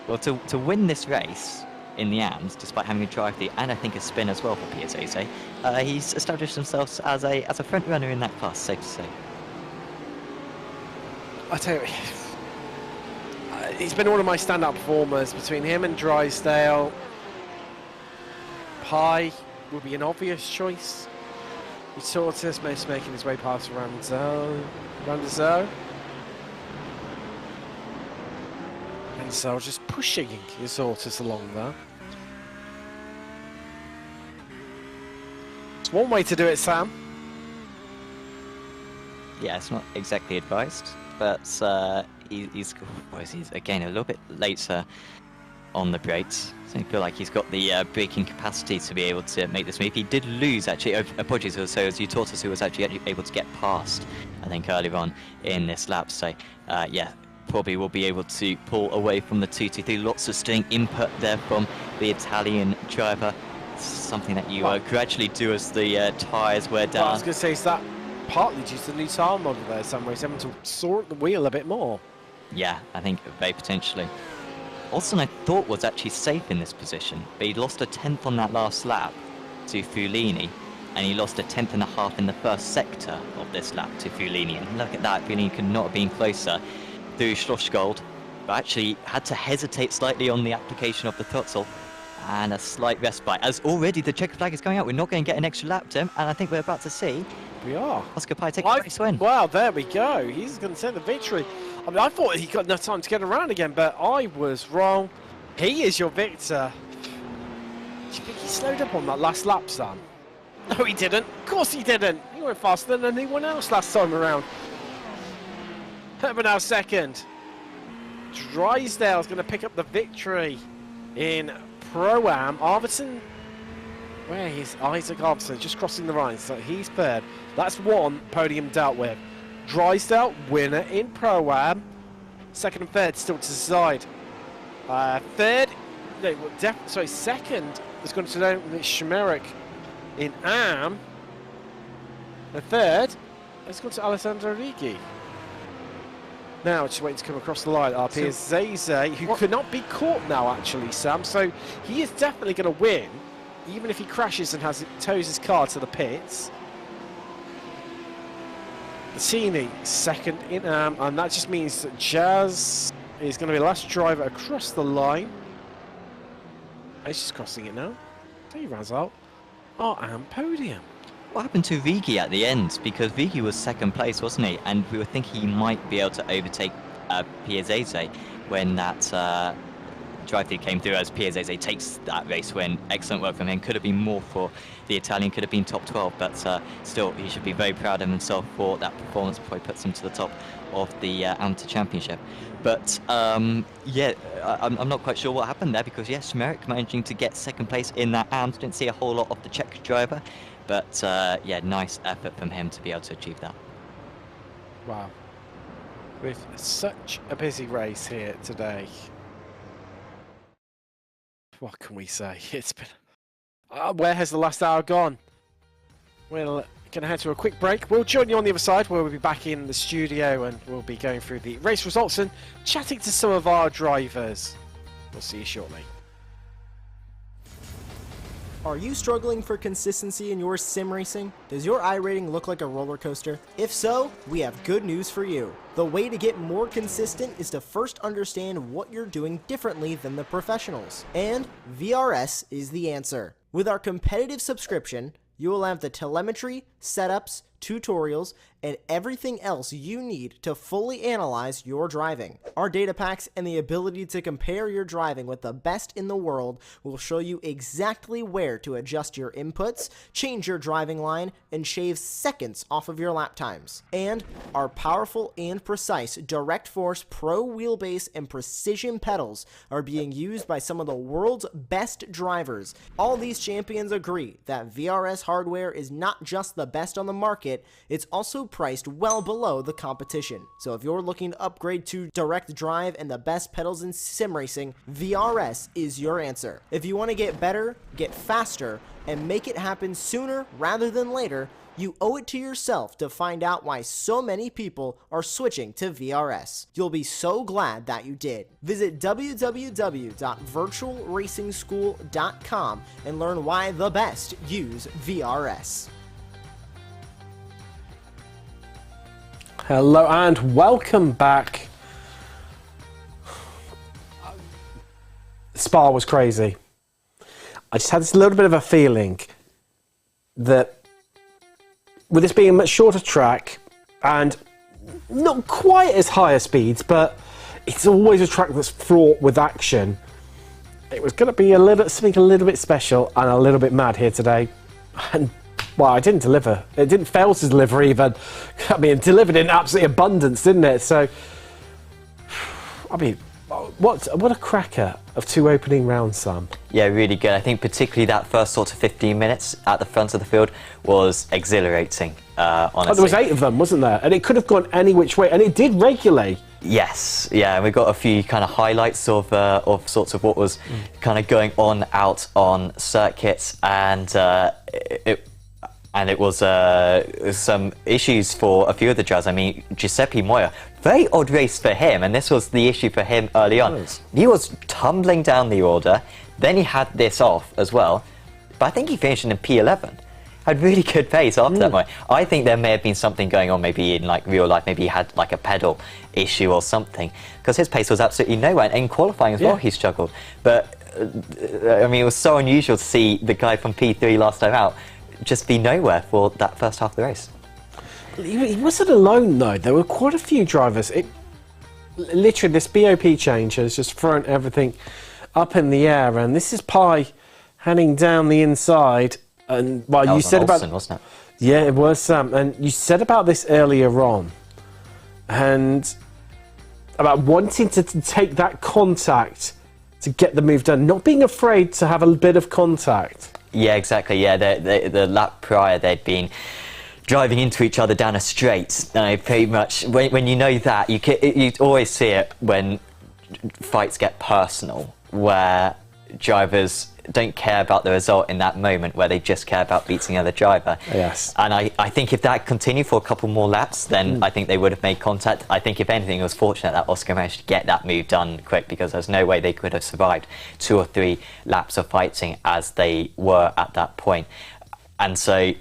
Well, to win this race in the AMS, despite having a drive through and I think a spin as well for Piazzese, he's established himself as a front runner in that class, safe to say. I tell you, he's been one of my standout performers. Between him and Drysdale, Pi would be an obvious choice. He sort of making his way past Randazzo. And so just pushing his Ortis along there. It's one way to do it, Sam. Yeah, it's not exactly advised, but he's again a little bit later on the brakes. So I feel like he's got the braking capacity to be able to make this move. He did lose, actually, apologies, so as you taught us, who was actually able to get past, I think, earlier on in this lap. So, yeah, probably will be able to pull away from the 2-2-3. Lots of steering input there from the Italian driver. It's something that you gradually do as the tyres wear down. Well, I was going to say, is that partly due to the new tyre model there, Sam, where he's having to soar at the wheel a bit more? Yeah, I think very potentially. Olsen, I thought, was actually safe in this position, but he lost a tenth on that last lap to Fulini, and he lost a tenth and a half in the first sector of this lap to Fulini. And look at that, Fulini could not have been closer through Schlossgold, but actually had to hesitate slightly on the application of the throttle, and a slight respite, as already the checker flag is going out. We're not going to get an extra lap, Tim, and I think we're about to see we are. Oscar Pi take a race win. Wow, there we go. He's going to take the victory. I mean, I thought he got enough time to get around again, but I was wrong. He is your victor. Do you think he slowed up on that last lap, Sam? No, he didn't. Of course he didn't. He went faster than anyone else last time around. But now second. Drysdale's going to pick up the victory in Pro-Am. Arvidsson, where is Isaac Arvidsson? Just crossing the line, so he's third. That's one podium dealt with. Drysdale, winner in Pro-Am. Second and third still to decide. Second is going to Dominic Schmerich in Am. The third is going to Alessandro Righi. Now just waiting to come across the line. Piazzese, who could not be caught now, actually, Sam. So he is definitely going to win, even if he crashes and tows his car to the pits. Bettini second in Am, and that just means that Jazz is going to be the last driver across the line. He's just crossing it now. He runs out. Our Am podium. What happened to Righi at the end? Because Righi was second place, wasn't he? And we were thinking he might be able to overtake Piazzese when that drive-through came through, as Piazzese takes that race win. Excellent work from him. Could have been more for the Italian, could have been top 12, but still, he should be very proud of himself for that performance before he puts him to the top of the Amateur Championship. But yeah, I'm not quite sure what happened there, because yes, Schmerich managing to get second place in that AMS. Didn't see a whole lot of the Czech driver, but yeah, nice effort from him to be able to achieve that. Wow. With such a busy race here today, what can we say? It's been... where has the last hour gone? We'll going to head to a quick break. We'll join you on the other side where we'll be back in the studio and we'll be going through the race results and chatting to some of our drivers. We'll see you shortly. Are you struggling for consistency in your sim racing? Does your iRating look like a roller coaster? If so, we have good news for you. The way to get more consistent is to first understand what you're doing differently than the professionals. And VRS is the answer. With our competitive subscription, you will have the telemetry, setups, tutorials, and everything else you need to fully analyze your driving. Our data packs and the ability to compare your driving with the best in the world will show you exactly where to adjust your inputs, change your driving line, and shave seconds off of your lap times. And our powerful and precise Direct Force Pro wheelbase and precision pedals are being used by some of the world's best drivers. All these champions agree that VRS hardware is not just the best on the market, it's also priced well below the competition. So if you're looking to upgrade to direct drive and the best pedals in sim racing, VRS is your answer. If you want to get better, get faster, and make it happen sooner rather than later, you owe it to yourself to find out why so many people are switching to VRS. You'll be so glad that you did. Visit www.virtualracingschool.com and learn why the best use VRS. Hello and welcome back. Spa was crazy. I just had this little bit of a feeling that with this being a much shorter track and not quite as higher speeds, but it's always a track that's fraught with action, it was going to be something a little bit special and a little bit mad here today. And well, I didn't deliver. It didn't fail to deliver even. I mean, it delivered in absolute abundance, didn't it? So, I mean, what a cracker of two opening rounds, Sam. Yeah, really good. I think particularly that first sort of 15 minutes at the front of the field was exhilarating, honestly. Oh, there was 8 of them, wasn't there? And it could have gone any which way, and it did regularly. Yes, yeah, and we got a few kind of highlights of sorts of what was kind of going on out on circuits, and it was some issues for a few of the drivers. I mean, Giuseppe Moya, very odd race for him, and this was the issue for him early on. Nice. He was tumbling down the order, then he had this off as well, but I think he finished in a P11. Had really good pace after that point. I think there may have been something going on maybe in like real life, maybe he had like a pedal issue or something, because his pace was absolutely nowhere, and in qualifying as well he struggled. But I mean, it was so unusual to see the guy from P3 last time out just be nowhere for that first half of the race. He wasn't alone though. There were quite a few drivers. Literally, this BOP change has just thrown everything up in the air, and this is Pi heading down the inside. And well, you said Olsen, about, wasn't it? Yeah, it was Sam. And you said about this earlier on, and about wanting to take that contact to get the move done, not being afraid to have a bit of contact. Yeah, exactly. Yeah, the lap prior they'd been driving into each other down a straight. Pretty much when you know that, you always see it when fights get personal, where drivers don't care about the result in that moment, where they just care about beating the other driver. Yes. And I think if that continued for a couple more laps, then I think they would have made contact. I think if anything, it was fortunate that Oscar managed to get that move done quick, because there's no way they could have survived 2 or 3 laps of fighting as they were at that point. And so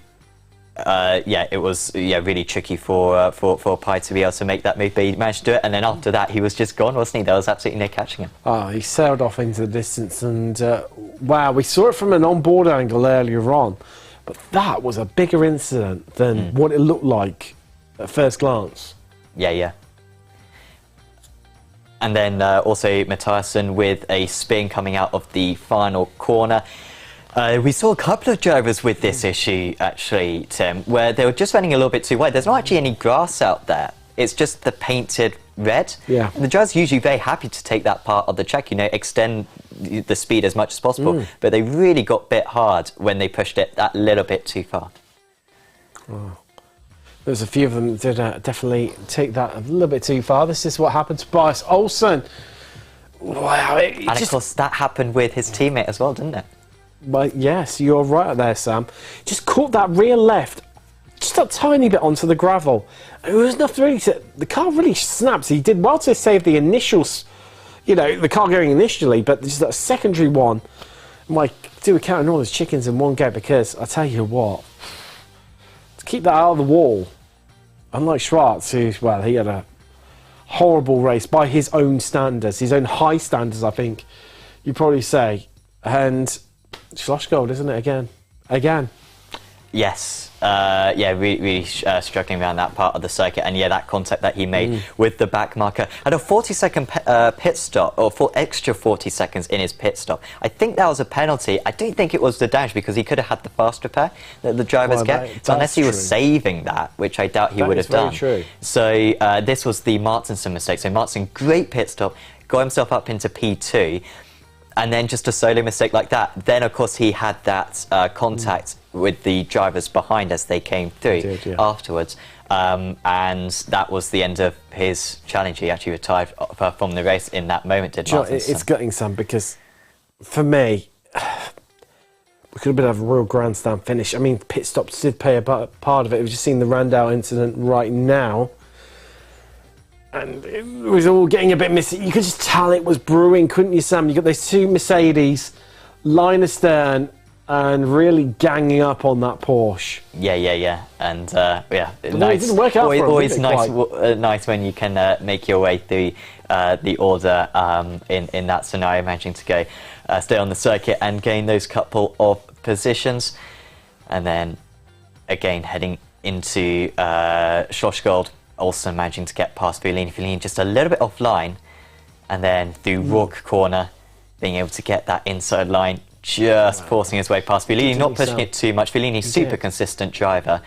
yeah, it was really tricky for Pi to be able to make that move, but he managed to do it, and then after that he was just gone, wasn't he? There was absolutely no catching him. Oh, he sailed off into the distance, and wow, we saw it from an on-board angle earlier on, but that was a bigger incident than what it looked like at first glance. Yeah. And then also Mathiasen with a spin coming out of the final corner. We saw a couple of drivers with this issue, actually, Tim, where they were just running a little bit too wide. There's not actually any grass out there. It's just the painted red. Yeah. The drivers are usually very happy to take that part of the track, extend the speed as much as possible. But they really got bit hard when they pushed it that little bit too far. Oh. There's a few of them that did definitely take that a little bit too far. This is what happened to Bryce Olsen. Wow. And of course, that happened with his teammate as well, didn't it? But yes, you're right there, Sam. Just caught that rear left, just just a tiny bit onto the gravel. It was enough to really, the car really snaps. He did well to save the initials, you know, the car going initially, but just that secondary one. I'm like, do we count all those chickens in one go? Because I tell you what, to keep that out of the wall, unlike Schwartz, who, well, he had a horrible race by his own standards, his own high standards, I think you'd probably say. And Schlossgold, isn't it, again? Yes, really struggling around that part of the circuit, and that contact that he made with the back marker. Had a 40-second pit stop, or for extra 40 seconds in his pit stop. I think that was a penalty. I don't think it was the damage, because he could have had the fast repair that the drivers get, unless he was saving that, which I doubt he would have done. True. So this was the Martinsson mistake. So Martinsson, great pit stop, got himself up into P2, and then just a solo mistake like that. Then, of course, he had that contact with the drivers behind as they came through afterwards. And that was the end of his challenge. He actually retired from the race in that moment, did Martinsson. It's gutting, Sam, because for me, we could have been having a real grandstand finish. I mean, pit stops did play a part of it. We've just seen the Randall incident right now. And it was all getting a bit messy. You could just tell it was brewing, couldn't you, Sam? You got those two Mercedes, line astern, and really ganging up on that Porsche. Yeah. And But nice. no, it didn't work out for him, always did it, nice, nice when you can make your way through the order in that scenario, managing to go stay on the circuit and gain those couple of positions, and then again heading into Schlossgold. Also managing to get past Fellini just a little bit offline, and then through Rourke corner, being able to get that inside line, just forcing his way past Fellini, not pushing it too much. Fellini, super consistent driver,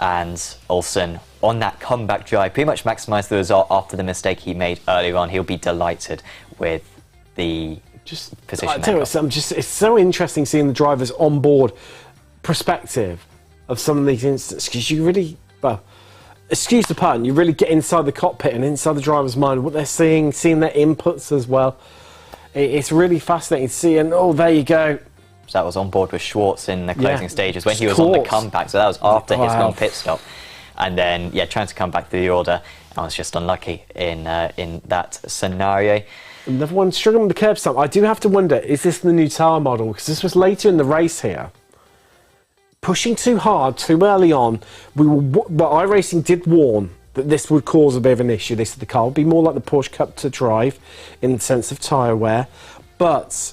and Olsen on that comeback drive, pretty much maximised the result after the mistake he made earlier on. He'll be delighted with the position. I tell you what, Sam, it's so interesting seeing the drivers on board perspective of some of these instances, because you really, well, excuse the pun, you really get inside the cockpit and inside the driver's mind, what they're seeing their inputs as well. It's really fascinating to see, and oh, there you go. So that was on board with Schwartz in the closing stages when he was on the comeback, so that was after his long pit stop. And then, trying to come back through the order, I was just unlucky in that scenario. Another one struggling with the curb stump. I do have to wonder, is this the new tower model? Because this was later in the race here. Pushing too hard, too early on. iRacing did warn that this would cause a bit of an issue. They said the car would be more like the Porsche Cup to drive in the sense of tyre wear. But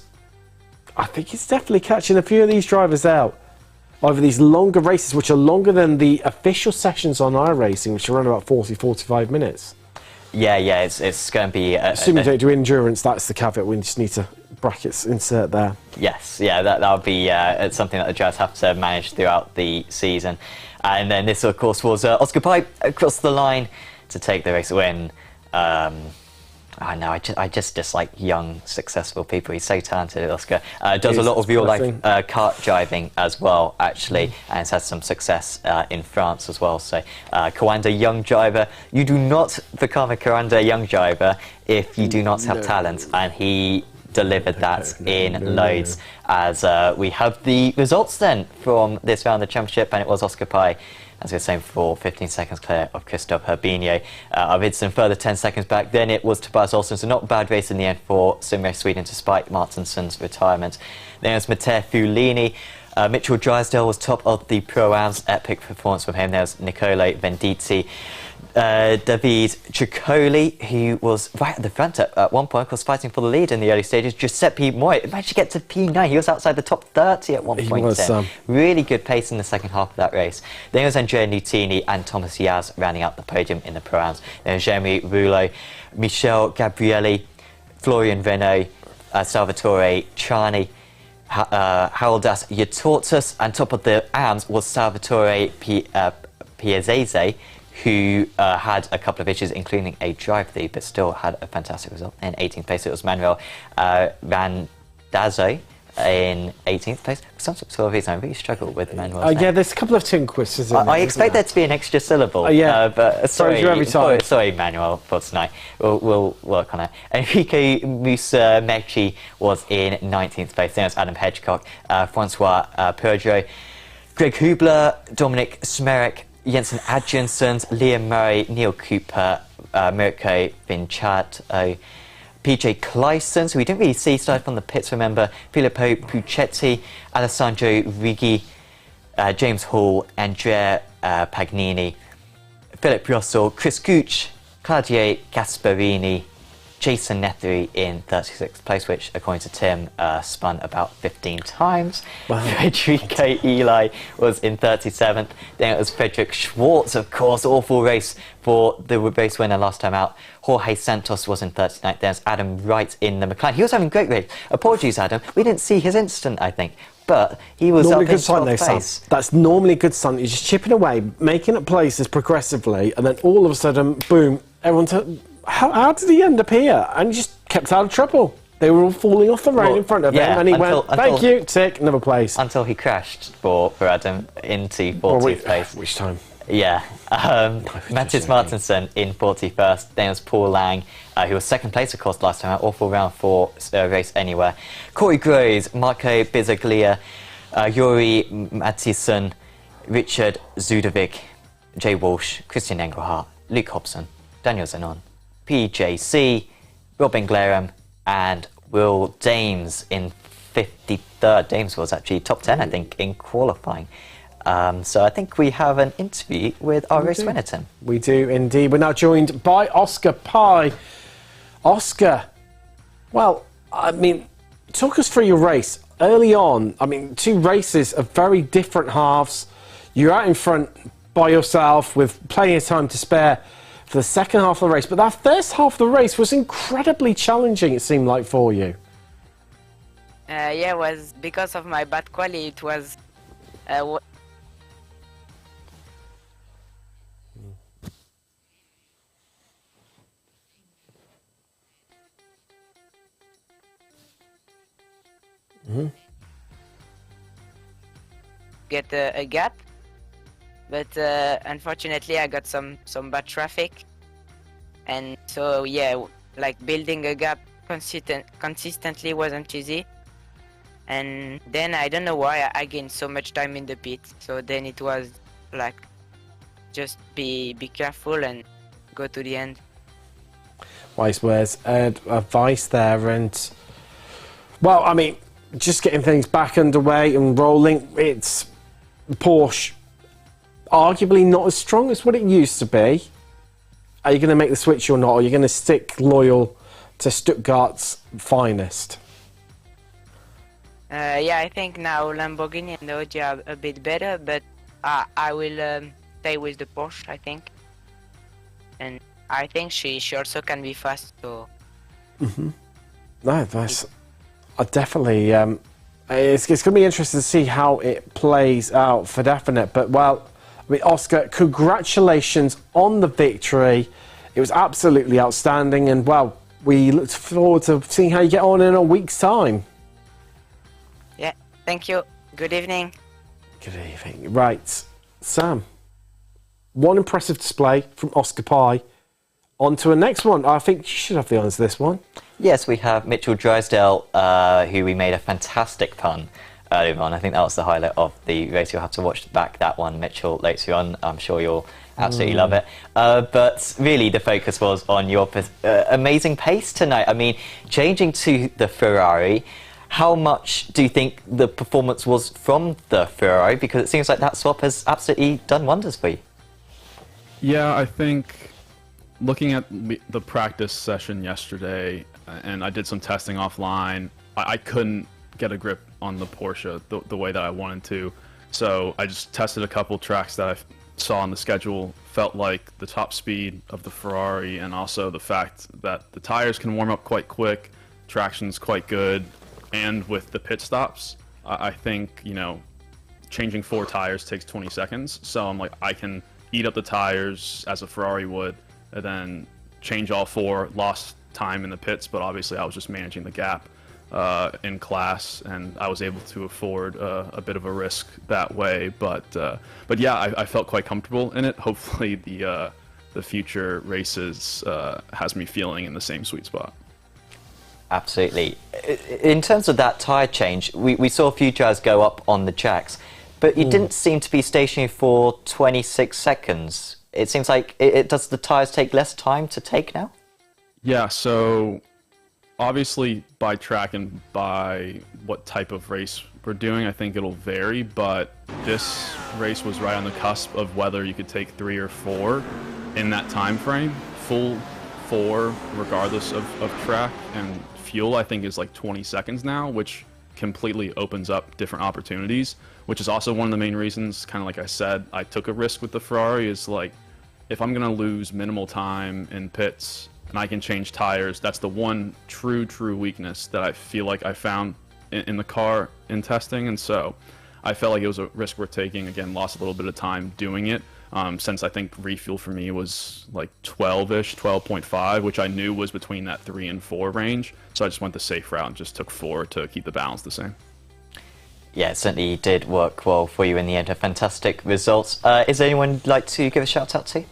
I think it's definitely catching a few of these drivers out over these longer races, which are longer than the official sessions on iRacing, which are around about 40-45 minutes. Yeah, it's going to be... Assuming you don't do endurance, that's the caveat. We just need to brackets insert there. Yes, that would be something that the drivers have to manage throughout the season. And then this, of course, was Oscar Pipe across the line to take the race win. I just dislike young, successful people. He's so talented, Oscar. Does a lot of real-life kart driving as well, actually, and has had some success in France as well. So, Kawanda, young driver. You do not become a Kawanda young driver if you do not have talent, and he delivered that in loads. As we have the results then from this round of the championship, and it was Oscar Pai, as I was saying, for 15 seconds clear of Christoph Herbinho. Arvidsson further 10 seconds back. Then it was Tobias Olsson, so not a bad race in the end for Simrace Sweden, despite Martinsson's retirement. Then it was Matteo Fellini. Mitchell Drysdale was top of the Pro-Ams. Epic performance from him. There was Nicolo Venditti. David Ciccoli, who was right at the front at one point, was fighting for the lead in the early stages. Giuseppe Moy managed to get to P9. He was outside the top 30 at one point. Really good pace in the second half of that race. Then it was Andrea Nutini and Thomas Yaz rounding out the podium in the Pro-Ams. Then Jeremy Rouleau, Michel Gabrielli, Florian Renault, Salvatore Ciani, Haroldas Yatortas, and top of the AMS was Salvatore Piazzese, who had a couple of issues, including a drive lead, but still had a fantastic result. In 18th place, it was Manuel Randazzo in 18th place. For some sort of reason, I really struggle with Manuel's name. Yeah, there's a couple of tongue twisters in there. I expect there to be an extra syllable. But sorry, every time. Sorry, Manuel, for tonight. We'll work on it. Enrico Musumeci was in 19th place. Then it was Adam Hedgecock, Francois Peugeot, Greg Hubler, Dominic Smerek, Jensen Adjansons, Liam Murray, Neil Cooper, Mirko Vinciato, PJ Clyston, so we didn't really see started from the pits, remember, Filippo Puccetti, Alessandro Righi, James Hall, Andrea Pagnini, Philip Russell, Chris Gooch, Claudio Gasparini, Jason Nethery in 36th place, which, according to Tim, spun about 15 times. Wow. Federico Eli was in 37th. Then it was Frederick Schwartz, of course, awful race for the race winner last time out. Jorge Santos was in 39th. There's Adam Wright in the McLaren. He was having a great race. Apologies, Adam. We didn't see his incident, I think. But he was normally up in 12th Sam. place. That's normally a good sign. You're just chipping away, making up places progressively, and then all of a sudden, boom, everyone... How did he end up here? And he just kept out of trouble. They were all falling off the road in front of him, and he went, thank you, tick, another place. Until he crashed for Adam into 40th place. Which time? Yeah. Mattis Martinson in 41st. Then it was Paul Lang, who was second place, of course, last time out. Awful round for race anywhere. Corey Groves, Marco Bizzaglia, Yuri Mattison, Richard Zudovic, Jay Walsh, Christian Engelhardt, Luke Hobson, Daniel Zenon, PJC, Robin Glareham, and Will Dames in 53rd. Dames was actually top 10, I think, in qualifying. So I think we have an interview with our race winner, Tim. We do indeed. We're now joined by Oscar Pye. Oscar, well, I mean, talk us through your race. Early on, I mean, two races of very different halves. You're out in front by yourself with plenty of time to spare for the second half of the race, but that first half of the race was incredibly challenging, it seemed like, for you. Yeah, it was because of my bad quality. It was get a gap, but unfortunately I got some bad traffic, and so yeah, like building a gap consistently wasn't easy. And then I don't know why I gained so much time in the pit. So then it was like, just be careful and go to the end. Wise words, advice there, and well, I mean, just getting things back underway and rolling. It's Porsche, arguably not as strong as what it used to be. Are you going to make the switch or not? Or are you going to stick loyal to Stuttgart's finest? Yeah, I think now Lamborghini and Audi are a bit better, but I will stay with the Porsche, I think. And I think she also can be fast, so... No, that's... definitely... it's going to be interesting to see how it plays out for definite. But, well, I mean, Oscar, congratulations on the victory. It was absolutely outstanding. And, well, we look forward to seeing how you get on in a week's time. Yeah, thank you. Good evening. Good evening. Right, Sam. One impressive display from Oscar Pye. On to the next one. I think you should have the honours of this one. Yes, we have Mitchell Drysdale, who we made a fantastic pun earlier on. I think that was the highlight of the race. You'll have to watch back that one, Mitchell, later on. I'm sure you'll absolutely love it. But really, the focus was on your amazing pace tonight. I mean, changing to the Ferrari, how much do you think the performance was from the Ferrari? Because it seems like that swap has absolutely done wonders for you. Yeah, I think looking at the practice session yesterday, and I did some testing offline, I couldn't get a grip on the Porsche the way that I wanted to. So I just tested a couple tracks that I saw on the schedule, felt like the top speed of the Ferrari, and also the fact that the tires can warm up quite quick, traction's quite good, and with the pit stops, I think, you know, changing 4 tires takes 20 seconds. So I'm like, I can eat up the tires as a Ferrari would, and then change all 4, lost time in the pits, but obviously I was just managing the gap in class, and I was able to afford a bit of a risk that way. But yeah, I felt quite comfortable in it. Hopefully the future races has me feeling in the same sweet spot. Absolutely. In terms of that tyre change, we saw a few drivers go up on the tracks, but you didn't seem to be stationary for 26 seconds. It seems like does the tyres take less time to take now? Yeah, so obviously by track and by what type of race we're doing, I think it'll vary, but this race was right on the cusp of whether you could take 3 or 4 in that time frame. Full 4 regardless of track, and fuel I think is like 20 seconds now, which completely opens up different opportunities, which is also one of the main reasons, kind of like I said, I took a risk with the Ferrari. Is like, if I'm gonna lose minimal time in pits and I can change tires, that's the one true weakness that I feel like I found in the car in testing, and so I felt like it was a risk worth taking. Again, lost a little bit of time doing it, since I think refuel for me was like 12-ish, 12.5, which I knew was between that 3 and 4 range, so I just went the safe route and just took 4 to keep the balance the same. Yeah, it certainly did work well for you in the end. A fantastic result. Is there anyone you'd like to give a shout out to?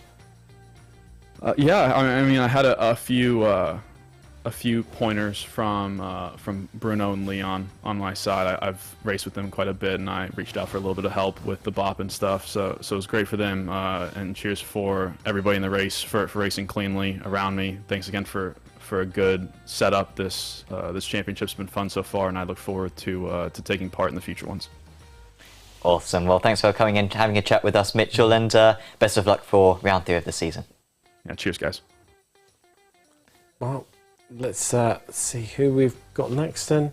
Yeah, I mean, I had a few pointers from Bruno and Leon on my side. I've raced with them quite a bit, and I reached out for a little bit of help with the bop and stuff. So it was great for them. And cheers for everybody in the race for racing cleanly around me. Thanks again for a good setup. This championship's been fun so far, and I look forward to taking part in the future ones. Awesome. Well, thanks for coming in, having a chat with us, Mitchell, and best of luck for round 3 of the season. Yeah, cheers, guys. Well, let's see who we've got next then.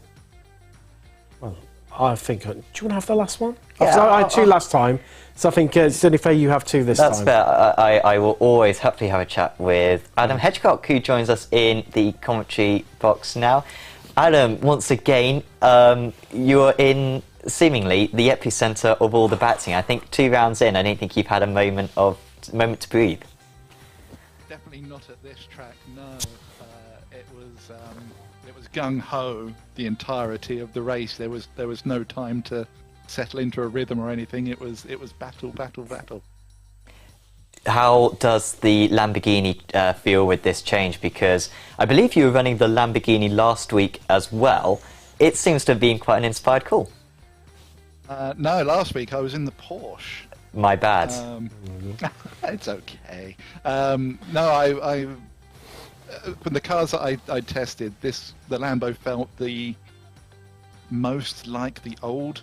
Well, I think... Do you want to have the last one? Yeah, I had 2 last time, so I think it's only fair you have 2 this time. That's fair. I will always happily have a chat with Adam Hedgecock, who joins us in the commentary box now. Adam, once again, you're in seemingly the epicenter of all the batting. I think 2 rounds in, I don't think you've had a moment to breathe. Definitely not at this track, no. It was gung-ho the entirety of the race. There was no time to settle into a rhythm or anything. It was battle. How does the Lamborghini feel with this change? Because I believe you were running the Lamborghini last week as well. It seems to have been quite an inspired call. No, last week I was in the Porsche. My bad. It's okay. No, I from the cars that I tested, the Lambo felt the most like the old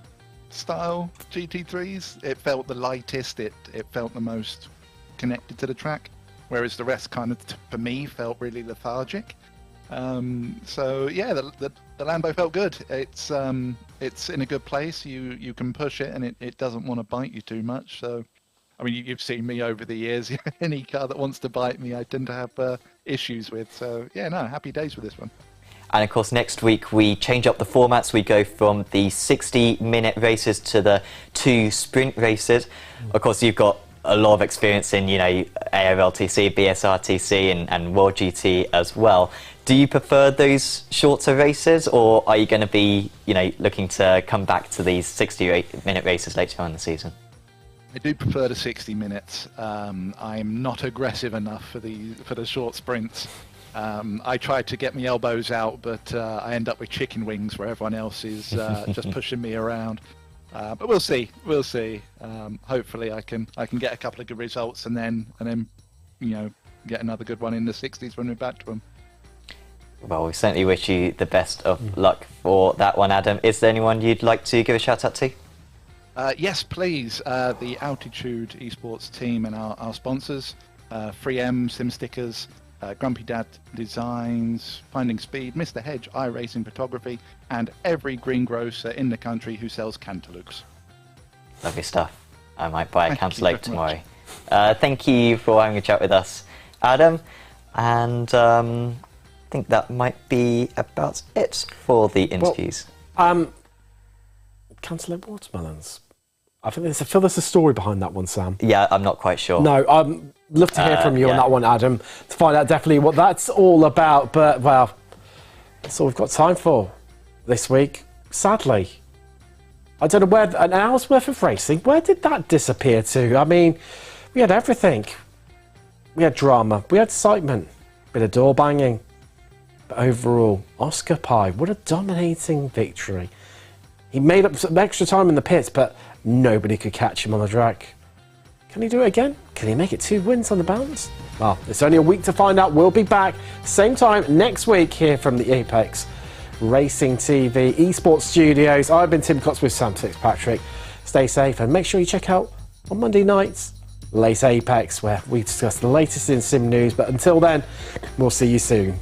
style GT3s. It felt the lightest. It felt the most connected to the track, whereas the rest kind of, for me, felt really lethargic. So yeah, the Lambo felt good. It's in a good place. You can push it, and it doesn't want to bite you too much. So, I mean, you've seen me over the years. Any car that wants to bite me, I tend to have issues with. So yeah, no, happy days with this one. And of course, next week we change up the formats. We go from the 60-minute races to the 2 sprint races. Of course, you've got a lot of experience in, ARL GT3, BSRTC, and World GT as well. Do you prefer those shorter races, or are you going to be, looking to come back to these 60-minute races later on in the season? I do prefer the 60 minutes. I'm not aggressive enough for the short sprints. I tried to get my elbows out, but I end up with chicken wings where everyone else is just pushing me around. But we'll see. Hopefully, I can get a couple of good results, and then get another good one in the 60s when we're back to them. Well, we certainly wish you the best of luck for that one, Adam. Is there anyone you'd like to give a shout out to? Yes, please. The Altitude Esports team and our sponsors, 3M Sim Stickers, Grumpy Dad Designs, Finding Speed, Mr. Hedge iRacing Photography, and every greengrocer in the country who sells cantaloupes. Lovely stuff. I might buy a cantaloupe tomorrow. Thank you for having a chat with us, Adam. And I think that might be about it for the interviews. Cantaloupe watermelons. I think there's a story behind that one, Sam. Yeah, I'm not quite sure. No, I'd love to hear from you on that one, Adam, to find out definitely what that's all about. But, well, that's all we've got time for this week, sadly. I don't know where an hour's worth of racing, where did that disappear to? I mean, we had everything. We had drama, we had excitement, bit of door banging. But overall, Oscar Pye, what a dominating victory. He made up some extra time in the pits, but nobody could catch him on the track. Can he do it again? Can he make it 2 wins on the bounce? Well, it's only a week to find out. We'll be back same time next week here from the Apex Racing TV Esports Studios. I've been Tim Cox with Sam Fitzpatrick. Stay safe and make sure you check out on Monday nights Late Apex, where we discuss the latest in sim news. But until then, we'll see you soon.